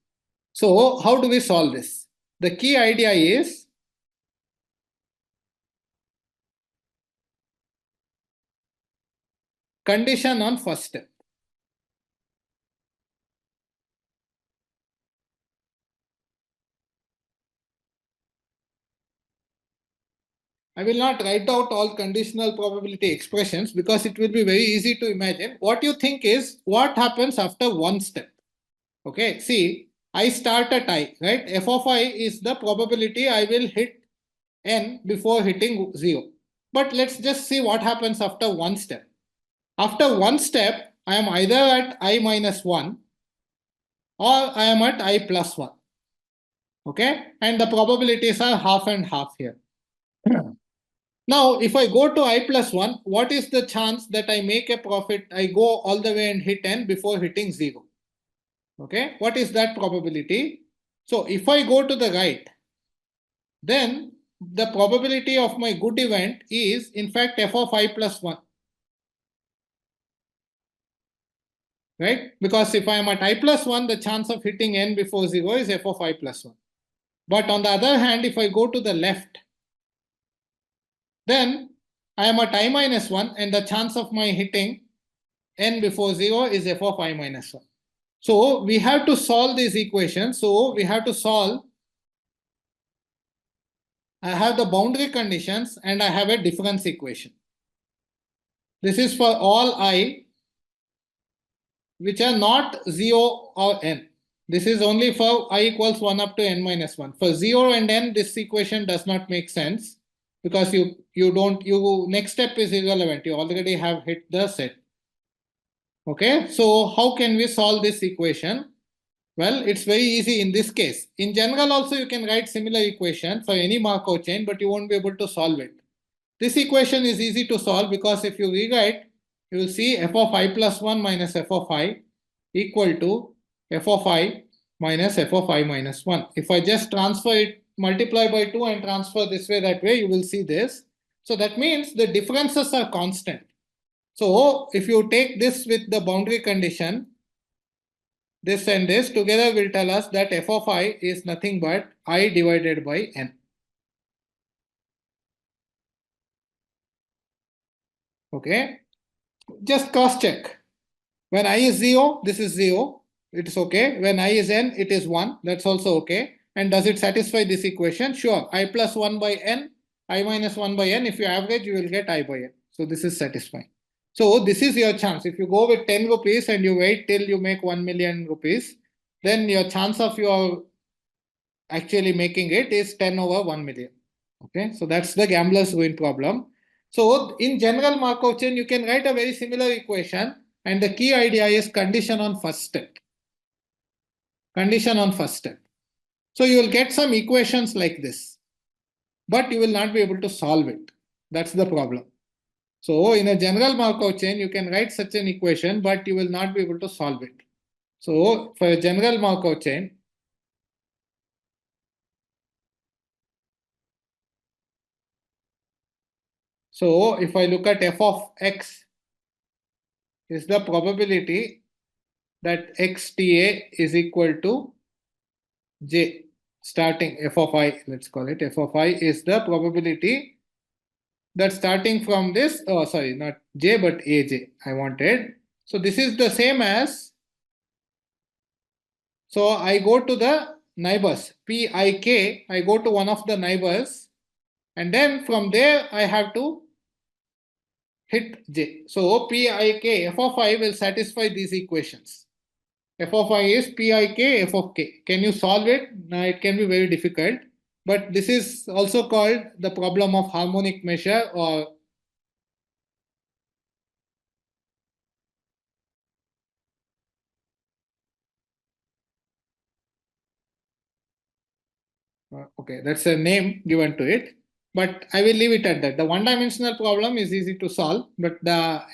So how do we solve this? The key idea is condition on first step. I will not write out all conditional probability expressions because it will be very easy to imagine. What you think is what happens after one step. Okay, see, I start at I, right? F of I is the probability I will hit n before hitting 0. But let's just see what happens after one step. After one step, I am either at I minus 1 or I am at I plus 1. Okay, and the probabilities are half and half here. Now, if I go to I plus 1, what is the chance that I make a profit? I go all the way and hit n before hitting 0. Okay, what is that probability? So if I go to the right, then the probability of my good event is in fact f of I plus 1. Right? Because if I am at I plus 1, the chance of hitting n before 0 is f of I plus 1. But on the other hand, if I go to the left, then I am at I minus 1 and the chance of my hitting n before 0 is f of I minus 1. So we have to solve these equations. So we have to solve, I have the boundary conditions and I have a difference equation. This is for all I which are not 0 or n. This is only for I equals 1 up to n minus 1. For 0 and n, this equation does not make sense because next step is irrelevant. You already have hit the set. Okay, so how can we solve this equation? Well, it's very easy in this case. In general also you can write similar equation for any Markov chain, but you won't be able to solve it. This equation is easy to solve because if you rewrite, you will see f of I plus 1 minus f of I equal to f of I minus f of I minus 1. If I just transfer it, multiply by 2 and transfer this way, that way, you will see this. So that means the differences are constant. So if you take this with the boundary condition, this and this together will tell us that f of I is nothing but I divided by n. Okay, just cross check. When I is 0, this is 0. It is okay. When I is n, it is 1. That's also okay. And does it satisfy this equation? Sure. I plus 1 by n, I minus 1 by n. If you average, you will get I by n. So this is satisfying. So this is your chance. If you go with 10 rupees and you wait till you make 1 million rupees, then your chance of your actually making it is 10 over 1 million. Okay, so that's the gambler's ruin problem. So in general Markov chain, you can write a very similar equation, and the key idea is condition on first step. Condition on first step. So you will get some equations like this, but you will not be able to solve it. That's the problem. So in a general Markov chain, you can write such an equation, but you will not be able to solve it. So for a general Markov chain, so if I look at f of x is the probability that xta is equal to j starting f of I, let's call it f of I is the probability that starting from this, oh sorry, not j but aj I wanted. So this is the same as, so I go to the neighbors pik, I go to one of the neighbors, and then from there I have to hit j. So pik f of I will satisfy these equations. F of I is pik f of k. Can you solve it? Now it can be very difficult, but this is also called the problem of harmonic measure, or okay, that's a name given to it, but I will leave it at that. The one-dimensional problem is easy to solve, but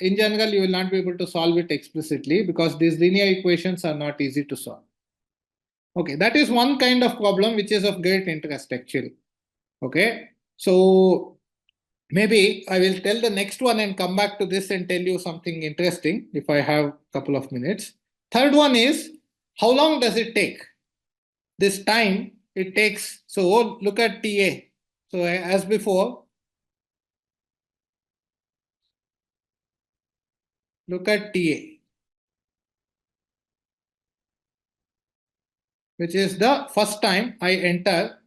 in general you will not be able to solve it explicitly because these linear equations are not easy to solve. Okay, that is one kind of problem which is of great interest actually. Okay, so maybe I will tell the next one and come back to this and tell you something interesting if I have a couple of minutes. Third one is, how long does it take? This time it takes, so look at TA. So as before, look at TA, which is the first time I enter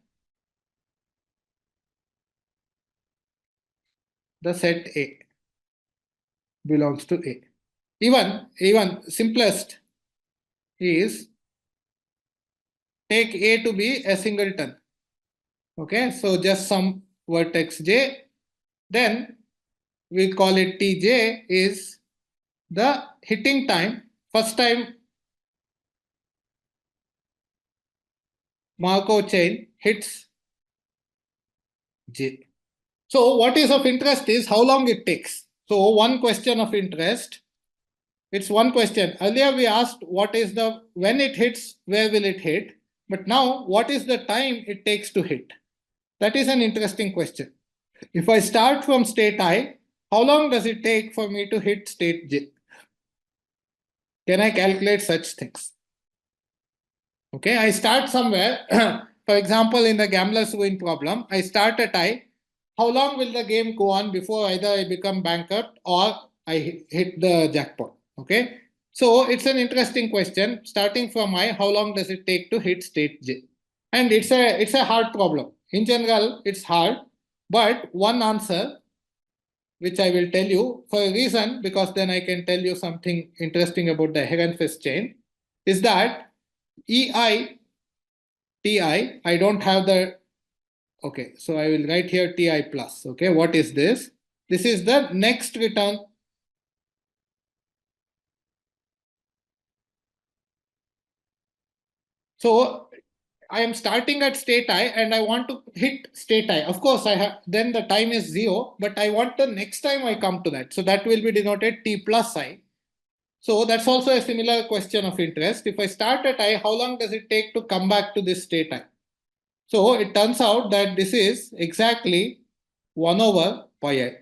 the set A, belongs to A. Even simplest is take A to be a singleton. Okay, so just some vertex J, then we call it Tj is the hitting time, first time Markov chain hits J. So what is of interest is how long it takes. So one question of interest, it's one question. Earlier we asked what is the, when it hits, where will it hit? But now what is the time it takes to hit? That is an interesting question. If I start from state I, how long does it take for me to hit state J? Can I calculate such things? Okay, I start somewhere. For example, in the gambler's ruin problem, I start at I. How long will the game go on before either I become bankrupt or I hit the jackpot? Okay, so it's an interesting question. Starting from I, how long does it take to hit state J? And it's a hard problem. In general, it's hard, but one answer, which I will tell you for a reason, because then I can tell you something interesting about the Herrenfest chain, is that EI, TI, I don't have the, okay, so I will write here TI plus. Okay, what is this? This is the next return. So I am starting at state I and I want to hit state I. Of course, I have then the time is 0, but I want the next time I come to that. So that will be denoted t plus I. So that's also a similar question of interest. If I start at I, how long does it take to come back to this state I? So it turns out that this is exactly 1 over pi I,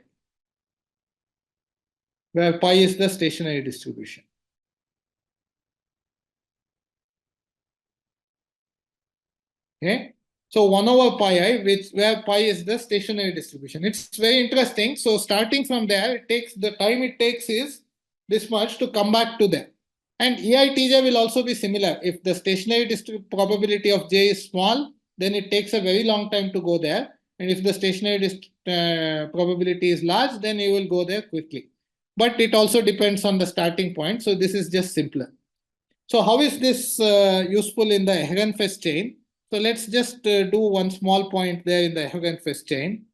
where pi is the stationary distribution. Okay. So 1 over pi I, where pi is the stationary distribution. It's very interesting. So starting from there, it takes the time it takes is this much to come back to there. And EITJ will also be similar. If the stationary probability of J is small, then it takes a very long time to go there. And if the stationary probability is large, then you will go there quickly. But it also depends on the starting point. So this is just simpler. So how is this useful in the Ehrenfest chain? So let's just do one small point there in the Ehrenfest chain.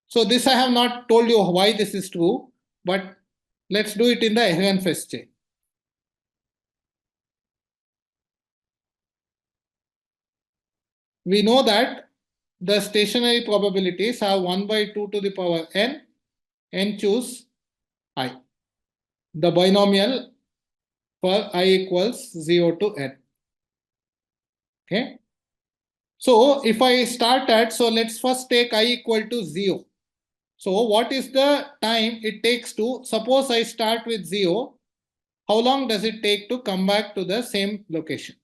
So this I have not told you why this is true, but let's do it in the Ehrenfest chain. We know that the stationary probabilities are 1 by 2 to the power n choose I. The binomial for I equals 0 to n. Okay. So if I start at, so let's first take I equal to 0. So what is the time it takes to, suppose I start with 0, how long does it take to come back to the same location?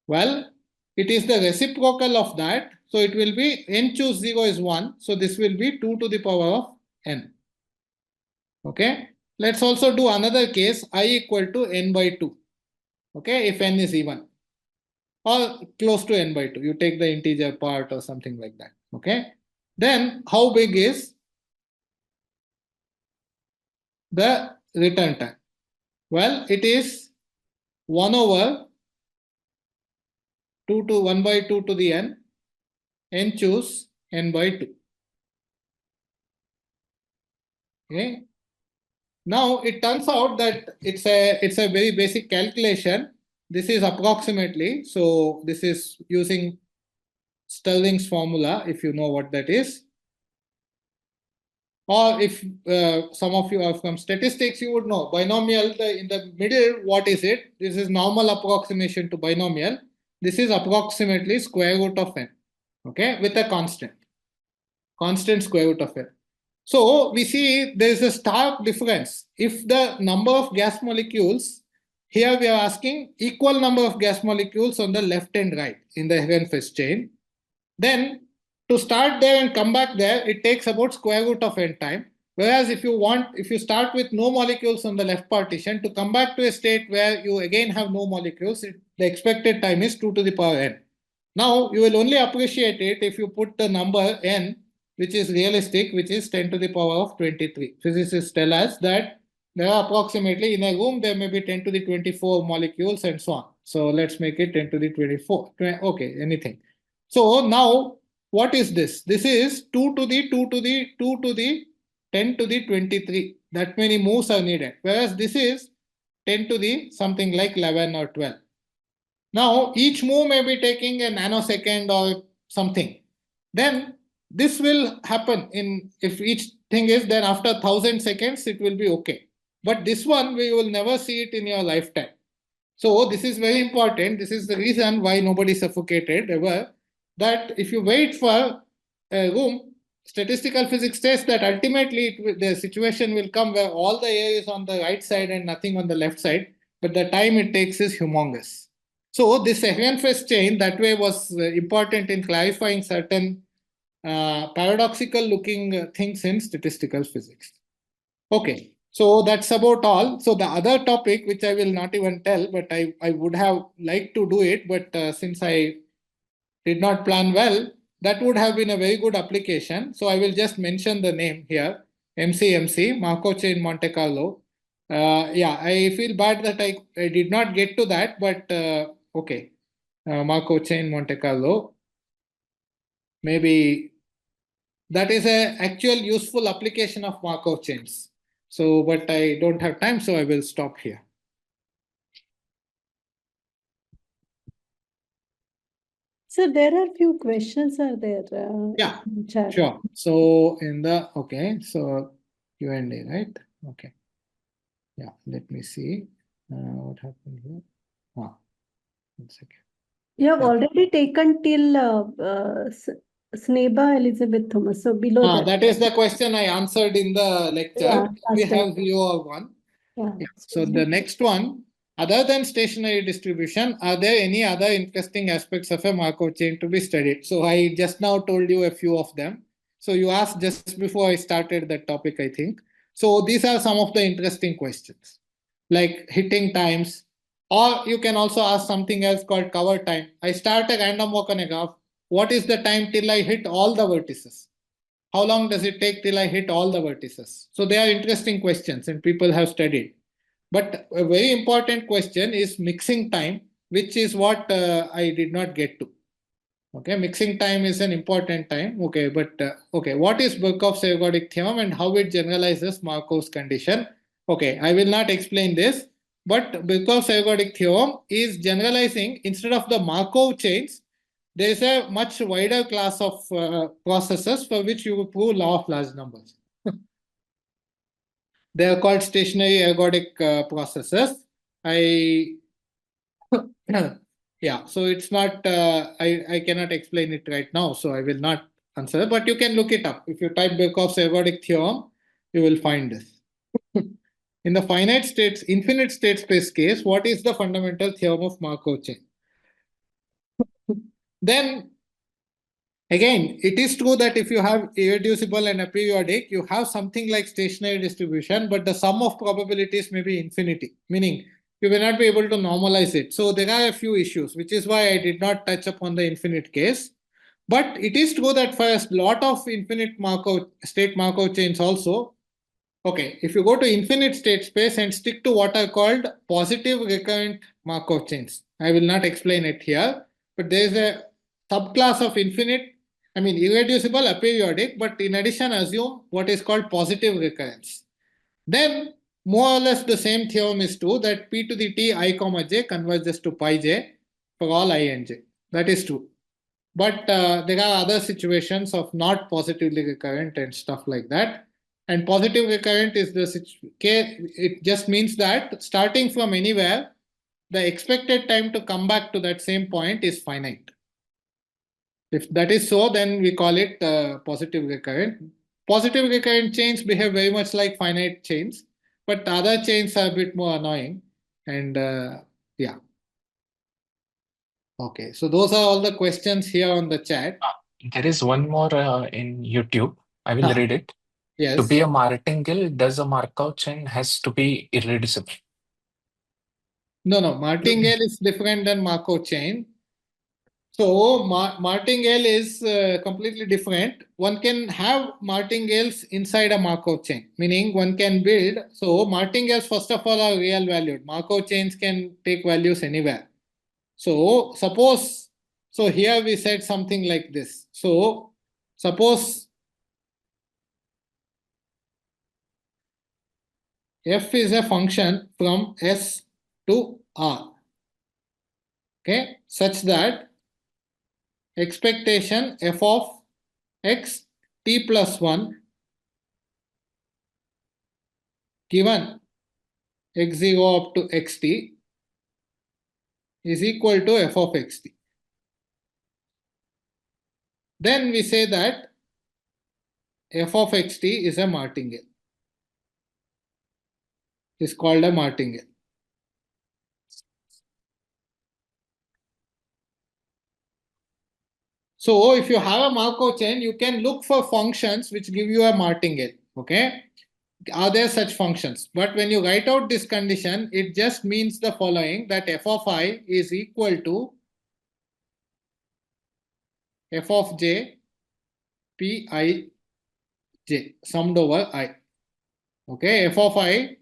Well, it is the reciprocal of that. So it will be n choose 0 is 1. So this will be 2 to the power of n. Okay. Let's also do another case, I equal to n by 2. Okay, if n is even or close to n by 2. You take the integer part or something like that. Okay. Then how big is the return time? Well, it is 1 over 2 to 1 by 2 to the n choose n by 2. Okay. Now it turns out that it's a very basic calculation. This is approximately, so this is using Stirling's formula, if you know what that is. Or if some of you are from statistics, you would know binomial in the middle, what is it? This is normal approximation to binomial. This is approximately square root of n, okay, with a constant square root of n. So we see there is a stark difference. If the number of gas molecules, here we are asking equal number of gas molecules on the left and right in the Ehrenfest chain, then to start there and come back there, it takes about square root of n time. Whereas if you start with no molecules on the left partition, to come back to a state where you again have no molecules, the expected time is 2 to the power n. Now you will only appreciate it if you put the number n, which is realistic, which is 10 to the power of 23. Physicists tell us that there are approximately in a room, there may be 10 to the 24 molecules and so on. So let's make it 10 to the 24. Okay, anything. So now what is this? This is 2 to the 2 to the 2 to the 10 to the 23. That many moves are needed. Whereas this is 10 to the something like 11 or 12. Now each move may be taking a nanosecond or something. Then this will happen if each thing is, then after 1000 seconds it will be okay. But this one we will never see it in your lifetime. So this is very important. This is the reason why nobody suffocated ever. That if you wait for a room, statistical physics says that ultimately the situation will come where all the air is on the right side and nothing on the left side, but the time it takes is humongous. So this Ehrenfest chain that way was important in clarifying certain paradoxical looking things in statistical physics. Okay. So that's about all. So the other topic, which I will not even tell, but I would have liked to do it, but since I did not plan well, that would have been a very good application. So I will just mention the name here, MCMC, Markov Chain Monte Carlo. Yeah, I feel bad that I did not get to that, but okay. Markov Chain Monte Carlo. Maybe that is an actual useful application of Markov chains. So, but I don't have time, so I will stop here. So there are few questions are there Yeah, in chat. sure. So in the, okay, so Q&A, right? Okay. Yeah, let me see what happened here. Ah, 1 second. You have Yeah. already taken till Sneba Elizabeth Thomas. So below that. That is the question I answered in the lecture. Yeah, We last time. have 0 or 1. Yeah. Yeah. So the next one, other than stationary distribution, are there any other interesting aspects of a Markov chain to be studied? So I just now told you a few of them. So you asked just before I started that topic, I think. So these are some of the interesting questions, like hitting times, or you can also ask something else called cover time. I start a random walk on a graph. What is the time till I hit all the vertices? How long does it take till I hit all the vertices? So they are interesting questions and people have studied. But a very important question is mixing time, which is what I did not get to. Okay, mixing time is an important time. Okay, but okay, what is Markov's ergodic theorem and how it generalizes Markov's condition? Okay, I will not explain this, but Markov's ergodic theorem is generalizing instead of the Markov chains. There is a much wider class of processes for which you prove law of large numbers. They are called stationary ergodic processes. Yeah, so it's not, I cannot explain it right now, so I will not answer, but you can look it up. If you type Markov's ergodic theorem, you will find this. In the finite states, infinite state space case, what is the fundamental theorem of Markov chain? Then again, it is true that if you have irreducible and aperiodic, you have something like stationary distribution, but the sum of probabilities may be infinity, meaning you may not be able to normalize it. So there are a few issues, which is why I did not touch upon the infinite case. But it is true that for a lot of infinite Markov state Markov chains also, okay, if you go to infinite state space and stick to what are called positive recurrent Markov chains, I will not explain it here, but there is a subclass of infinite, I mean irreducible aperiodic, but in addition assume what is called positive recurrence. Then more or less the same theorem is true that p to the t I comma j converges to pi j for all I and j. That is true. But there are other situations of not positively recurrent and stuff like that. And positive recurrent is the case, it just means that starting from anywhere, the expected time to come back to that same point is finite. If that is so, then we call it positive recurrent. Positive recurrent chains behave very much like finite chains, but other chains are a bit more annoying. And yeah. Okay, so those are all the questions here on the chat. There is one more in YouTube. I will read it. Yes. To be a martingale, does a Markov chain has to be irreducible? No, martingale is different than Markov chain. So martingale is completely different. One can have martingales inside a Markov chain, meaning one can build. So martingales, first of all, are real valued. Markov chains can take values anywhere. So suppose, so here we said something like this. So suppose f is a function from S to R, okay, such that expectation f of x t plus 1 given x0 up to xt is equal to f of xt. Then we say that f of xt is a martingale. Is called a martingale. So if you have a Markov chain, you can look for functions which give you a martingale. Okay. Are there such functions? But when you write out this condition, it just means the following, that f of I is equal to f of j p I j summed over I. Okay, f of I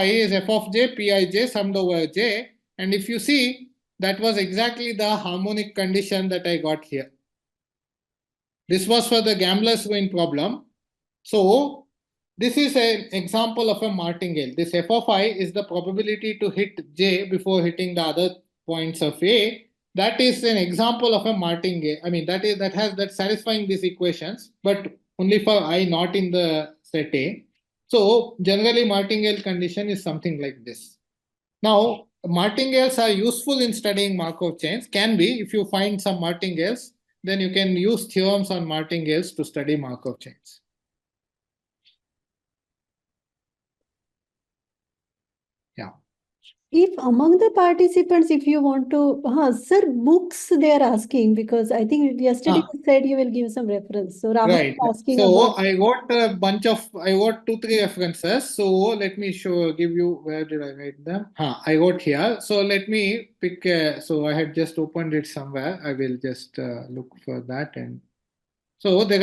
is f of j p I j summed over j. And if you see, that was exactly the harmonic condition that I got here. This was for the gambler's ruin problem. So this is an example of a martingale. This f of I is the probability to hit j before hitting the other points of A. that is an example of a martingale. I mean, that's satisfying these equations, but only for I not in the set A. So generally martingale condition is something like this. Now, martingales are useful in studying Markov chains. Can be, if you find some martingales, then you can use theorems on martingales to study Markov chains. Yeah. If among the participants, if you want to, sir, books they are asking, because I think yesterday you said you will give some reference. So Rahul Right. is asking So about. I got a bunch of, I got 2-3 references. So let me give you, where did I write them? I got here. So let me pick, so I had just opened it somewhere. I will just look for that. And so there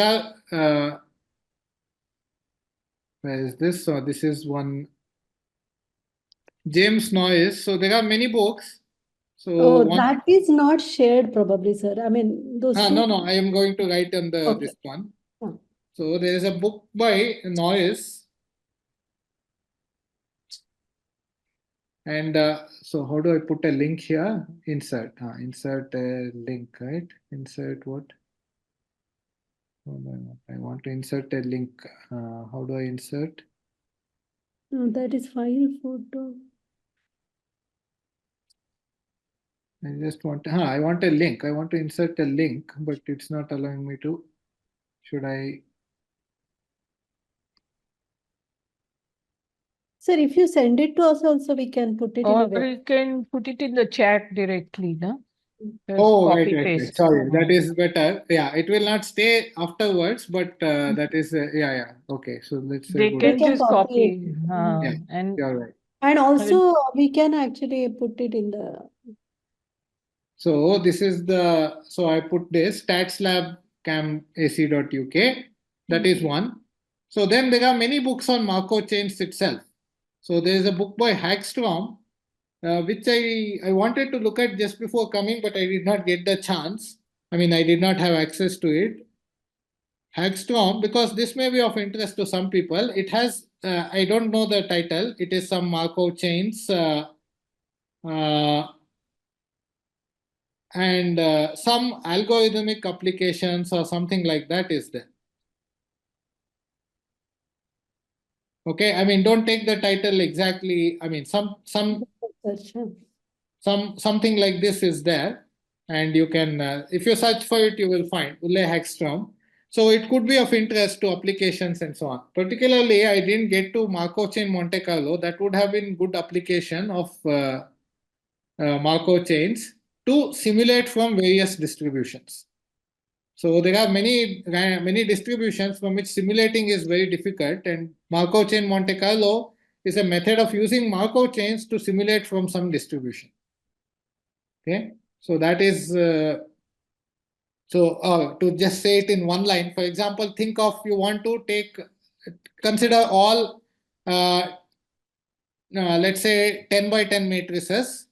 are, where is this? So this is one, James Noyes. So there are many books. So Oh, one, that is not shared probably, sir. I mean, those two. no, I am going to write on the Okay. this one. Hmm. So there is a book by Noyes. And so how do I put a link here? Insert, insert a link, right? Insert what? I want to insert a link. How do I insert? No, that is file photo. I just want, I want a link. I want to insert a link, but it's not allowing me to. Should I? Sir, if you send it to us also, we can put it in a Or web. you can put it in the chat directly, no? Just Oh, right. copy paste. Sorry, that is better. Yeah, it will not stay afterwards, but that is, yeah. Okay, so let's They go. They can can just copy it. copy. Yeah, And you're right. And also we can actually put it in the. So this is the, so I put this statslabcamac.uk. That is one. So then there are many books on Markov chains itself. So there is a book by Hagstrom, which I wanted to look at just before coming, but I did not get the chance. I mean, I did not have access to it. Hagstrom, because this may be of interest to some people. It has, I don't know the title. It is some Markov chains. And some algorithmic applications or something like that is there. Okay, I mean, don't take the title exactly. I mean, something like this is there, and you can, if you search for it, you will find Ulle Hagstrom. So it could be of interest to applications and so on. Particularly, I didn't get to Markov chain Monte Carlo. That would have been good application of Markov chains to simulate from various distributions. So there are many distributions from which simulating is very difficult, and Markov chain Monte Carlo is a method of using Markov chains to simulate from some distribution. Okay, so that is to just say it in one line. For example, think of, you want to consider all let's say 10 by 10 matrices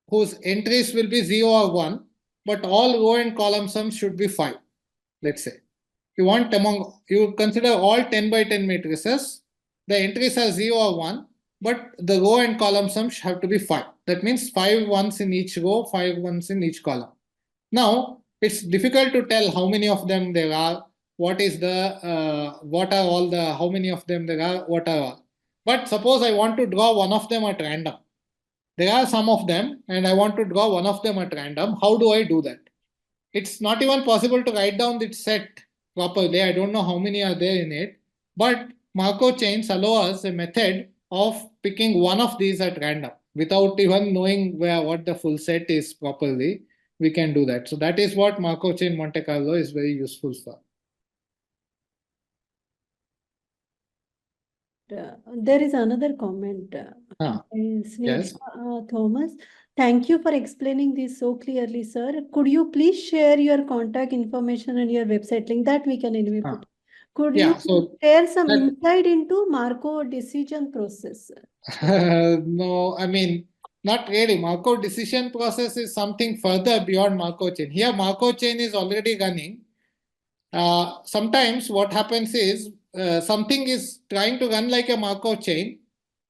whose entries will be 0 or 1, but all row and column sums should be 5. Let's say you consider all 10 by 10 matrices, the entries are 0 or 1, but the row and column sums have to be 5. That means 5 ones in each row, 5 ones in each column. Now, it's difficult to tell how many of them there are, what are all the, how many of them there are, what are all. But suppose I want to draw one of them at random. There are some of them, and I want to draw one of them at random. How do I do that? It's not even possible to write down the set properly. I don't know how many are there in it, but Markov chains allow us a method of picking one of these at random without even knowing what the full set is properly. We can do that. So that is what Markov chain Monte Carlo is very useful for. There is another comment. Yes. Thomas, thank you for explaining this so clearly, sir. Could you please share your contact information and your website link that we can anyway put? Could you share some insight into Markov decision process? No, I mean, not really. Markov decision process is something further beyond Markov chain. Here, Markov chain is already running. Sometimes what happens is something is trying to run like a Markov chain,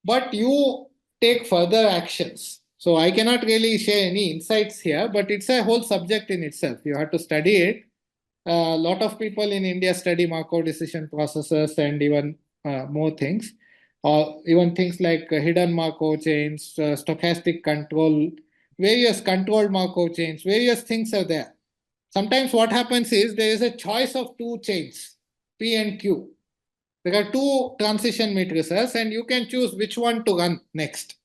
but you take further actions. So I cannot really share any insights here, but it's a whole subject in itself. You have to study it. A lot of people in India study Markov decision processes and even more things, or even things like hidden Markov chains, stochastic control, various controlled Markov chains, various things are there. Sometimes what happens is there is a choice of two chains, P and Q. There are two transition matrices and you can choose which one to run next.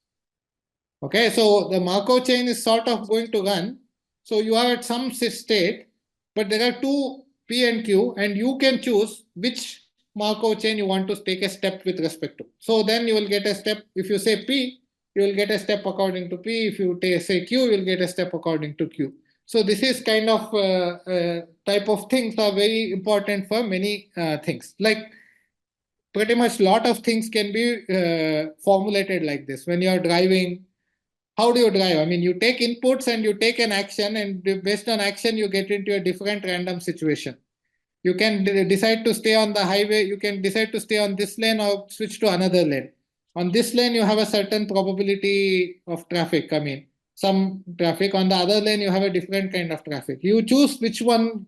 Okay, so the Markov chain is sort of going to run. So you are at some state, but there are two P and Q, and you can choose which Markov chain you want to take a step with respect to. So then you will get a step. If you say P, you will get a step according to P. If you say Q, you will get a step according to Q. So this is kind of type of things are very important for many things. Like pretty much lot of things can be formulated like this. When you are driving, how do you drive? I mean, you take inputs and you take an action, and based on action, you get into a different random situation. You can decide to stay on the highway. You can decide to stay on this lane or switch to another lane. On this lane, you have a certain probability of traffic. I mean, some traffic. On the other lane, you have a different kind of traffic. You choose which one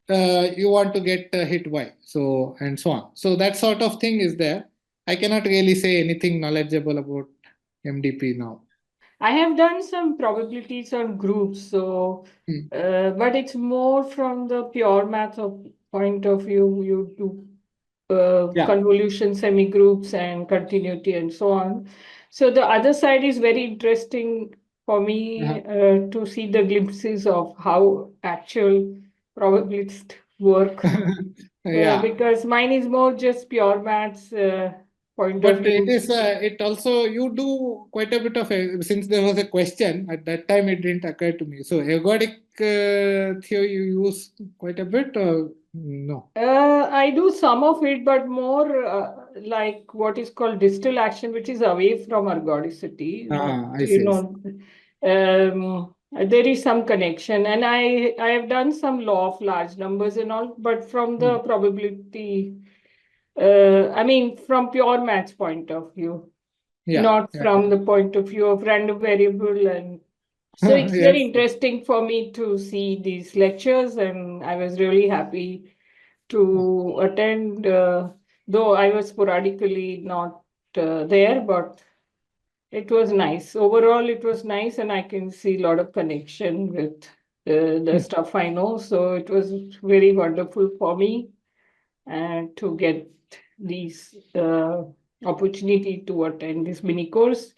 you want to get hit by. So, and so on. So that sort of thing is there. I cannot really say anything knowledgeable about MDP now. I have done some probabilities on groups, so but it's more from the pure math point of view. You do convolution, semi-groups, and continuity, and so on. So the other side is very interesting for me to see the glimpses of how actual probabilists work. Because mine is more just pure maths. Point of But view. it is it also you do quite a bit of since there was a question at that time it didn't occur to me. So ergodic theory you use quite a bit or no? I do some of it, but more like what is called distal action, which is away from ergodicity. I see. There is some connection, and I have done some law of large numbers and all, but from the probability. I mean, from pure maths point of view, not from the point of view of random variable. And so it's very interesting for me to see these lectures, and I was really happy to attend, though I was sporadically not there, but it was nice. Overall, it was nice, and I can see a lot of connection with the stuff I know. So it was very wonderful for me to get these opportunity to attend this mini course.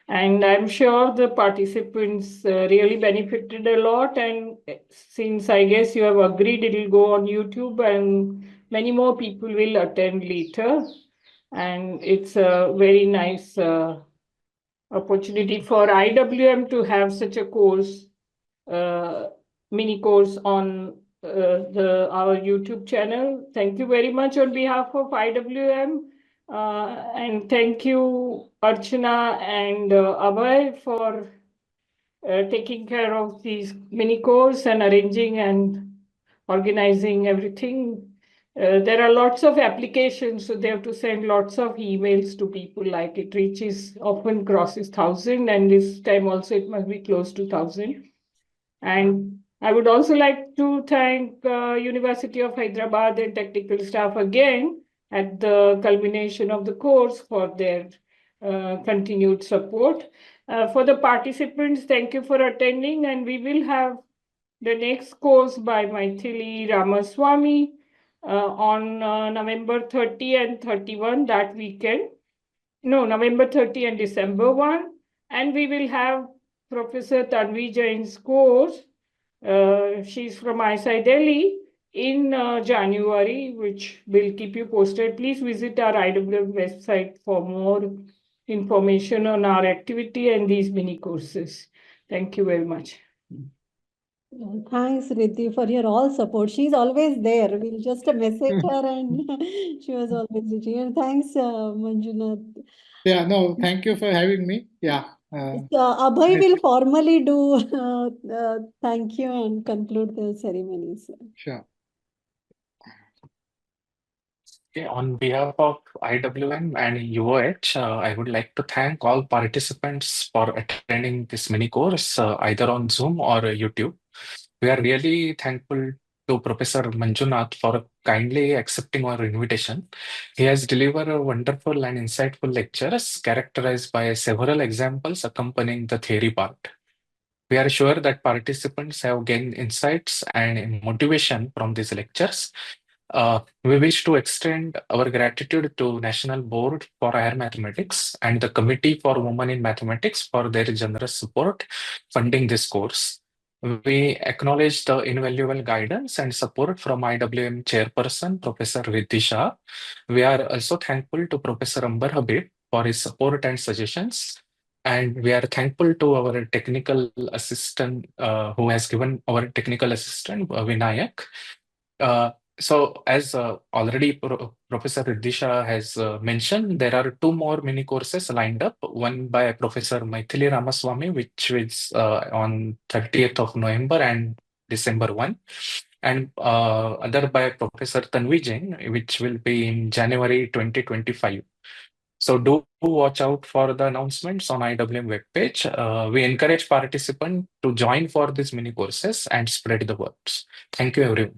And I'm sure the participants really benefited a lot. And since I guess you have agreed it will go on YouTube and many more people will attend later. And it's a very nice opportunity for IWM to have such a course, mini course on our YouTube channel. Thank you very much on behalf of IWM. And thank you, Archana and Abhay, for taking care of these mini course and arranging and organizing everything. There are lots of applications, so they have to send lots of emails to people, like it reaches, often crosses 1,000, and this time also it must be close to 1,000. And I would also like to thank University of Hyderabad and technical staff again at the culmination of the course for their continued support. For the participants, thank you for attending, and we will have the next course by Maithili Ramaswamy on November 30 and 31, that weekend. No, November 30 and December 1. And we will have Professor Tanvi Jain's course. She's from ISI Delhi in January, which will keep you posted. Please visit our IWM website for more information on our activity and these mini courses. Thank you very much. Thanks, Riddhi, for your all support. She's always there. We'll just message her and she was always reaching. And thanks, Manjunath. Yeah, no, thank you for having me. Yeah. Abhay will formally do thank you and conclude the ceremony. Sure. Okay, on behalf of IWM and UOH, I would like to thank all participants for attending this mini course, either on Zoom or YouTube. We are really thankful to Professor Manjunath for kindly accepting our invitation. He has delivered a wonderful and insightful lectures characterized by several examples accompanying the theory part. We are sure that participants have gained insights and motivation from these lectures. We wish to extend our gratitude to National Board for Higher Mathematics and the Committee for Women in Mathematics for their generous support funding this course. We acknowledge the invaluable guidance and support from IWM Chairperson, Professor Riddhi Shah. We are also thankful to Professor Ambar Habib for his support and suggestions. And we are thankful to our technical assistant who has given our technical assistant, Vinayak. So as already Professor Riddhi Shah has mentioned, there are two more mini courses lined up, one by Professor Maithili Ramaswamy, which is on 30th of November and December 1, and other by Professor Tanvi Jain, which will be in January 2025. So do watch out for the announcements on IWM webpage. We encourage participants to join for these mini courses and spread the words. Thank you, everyone.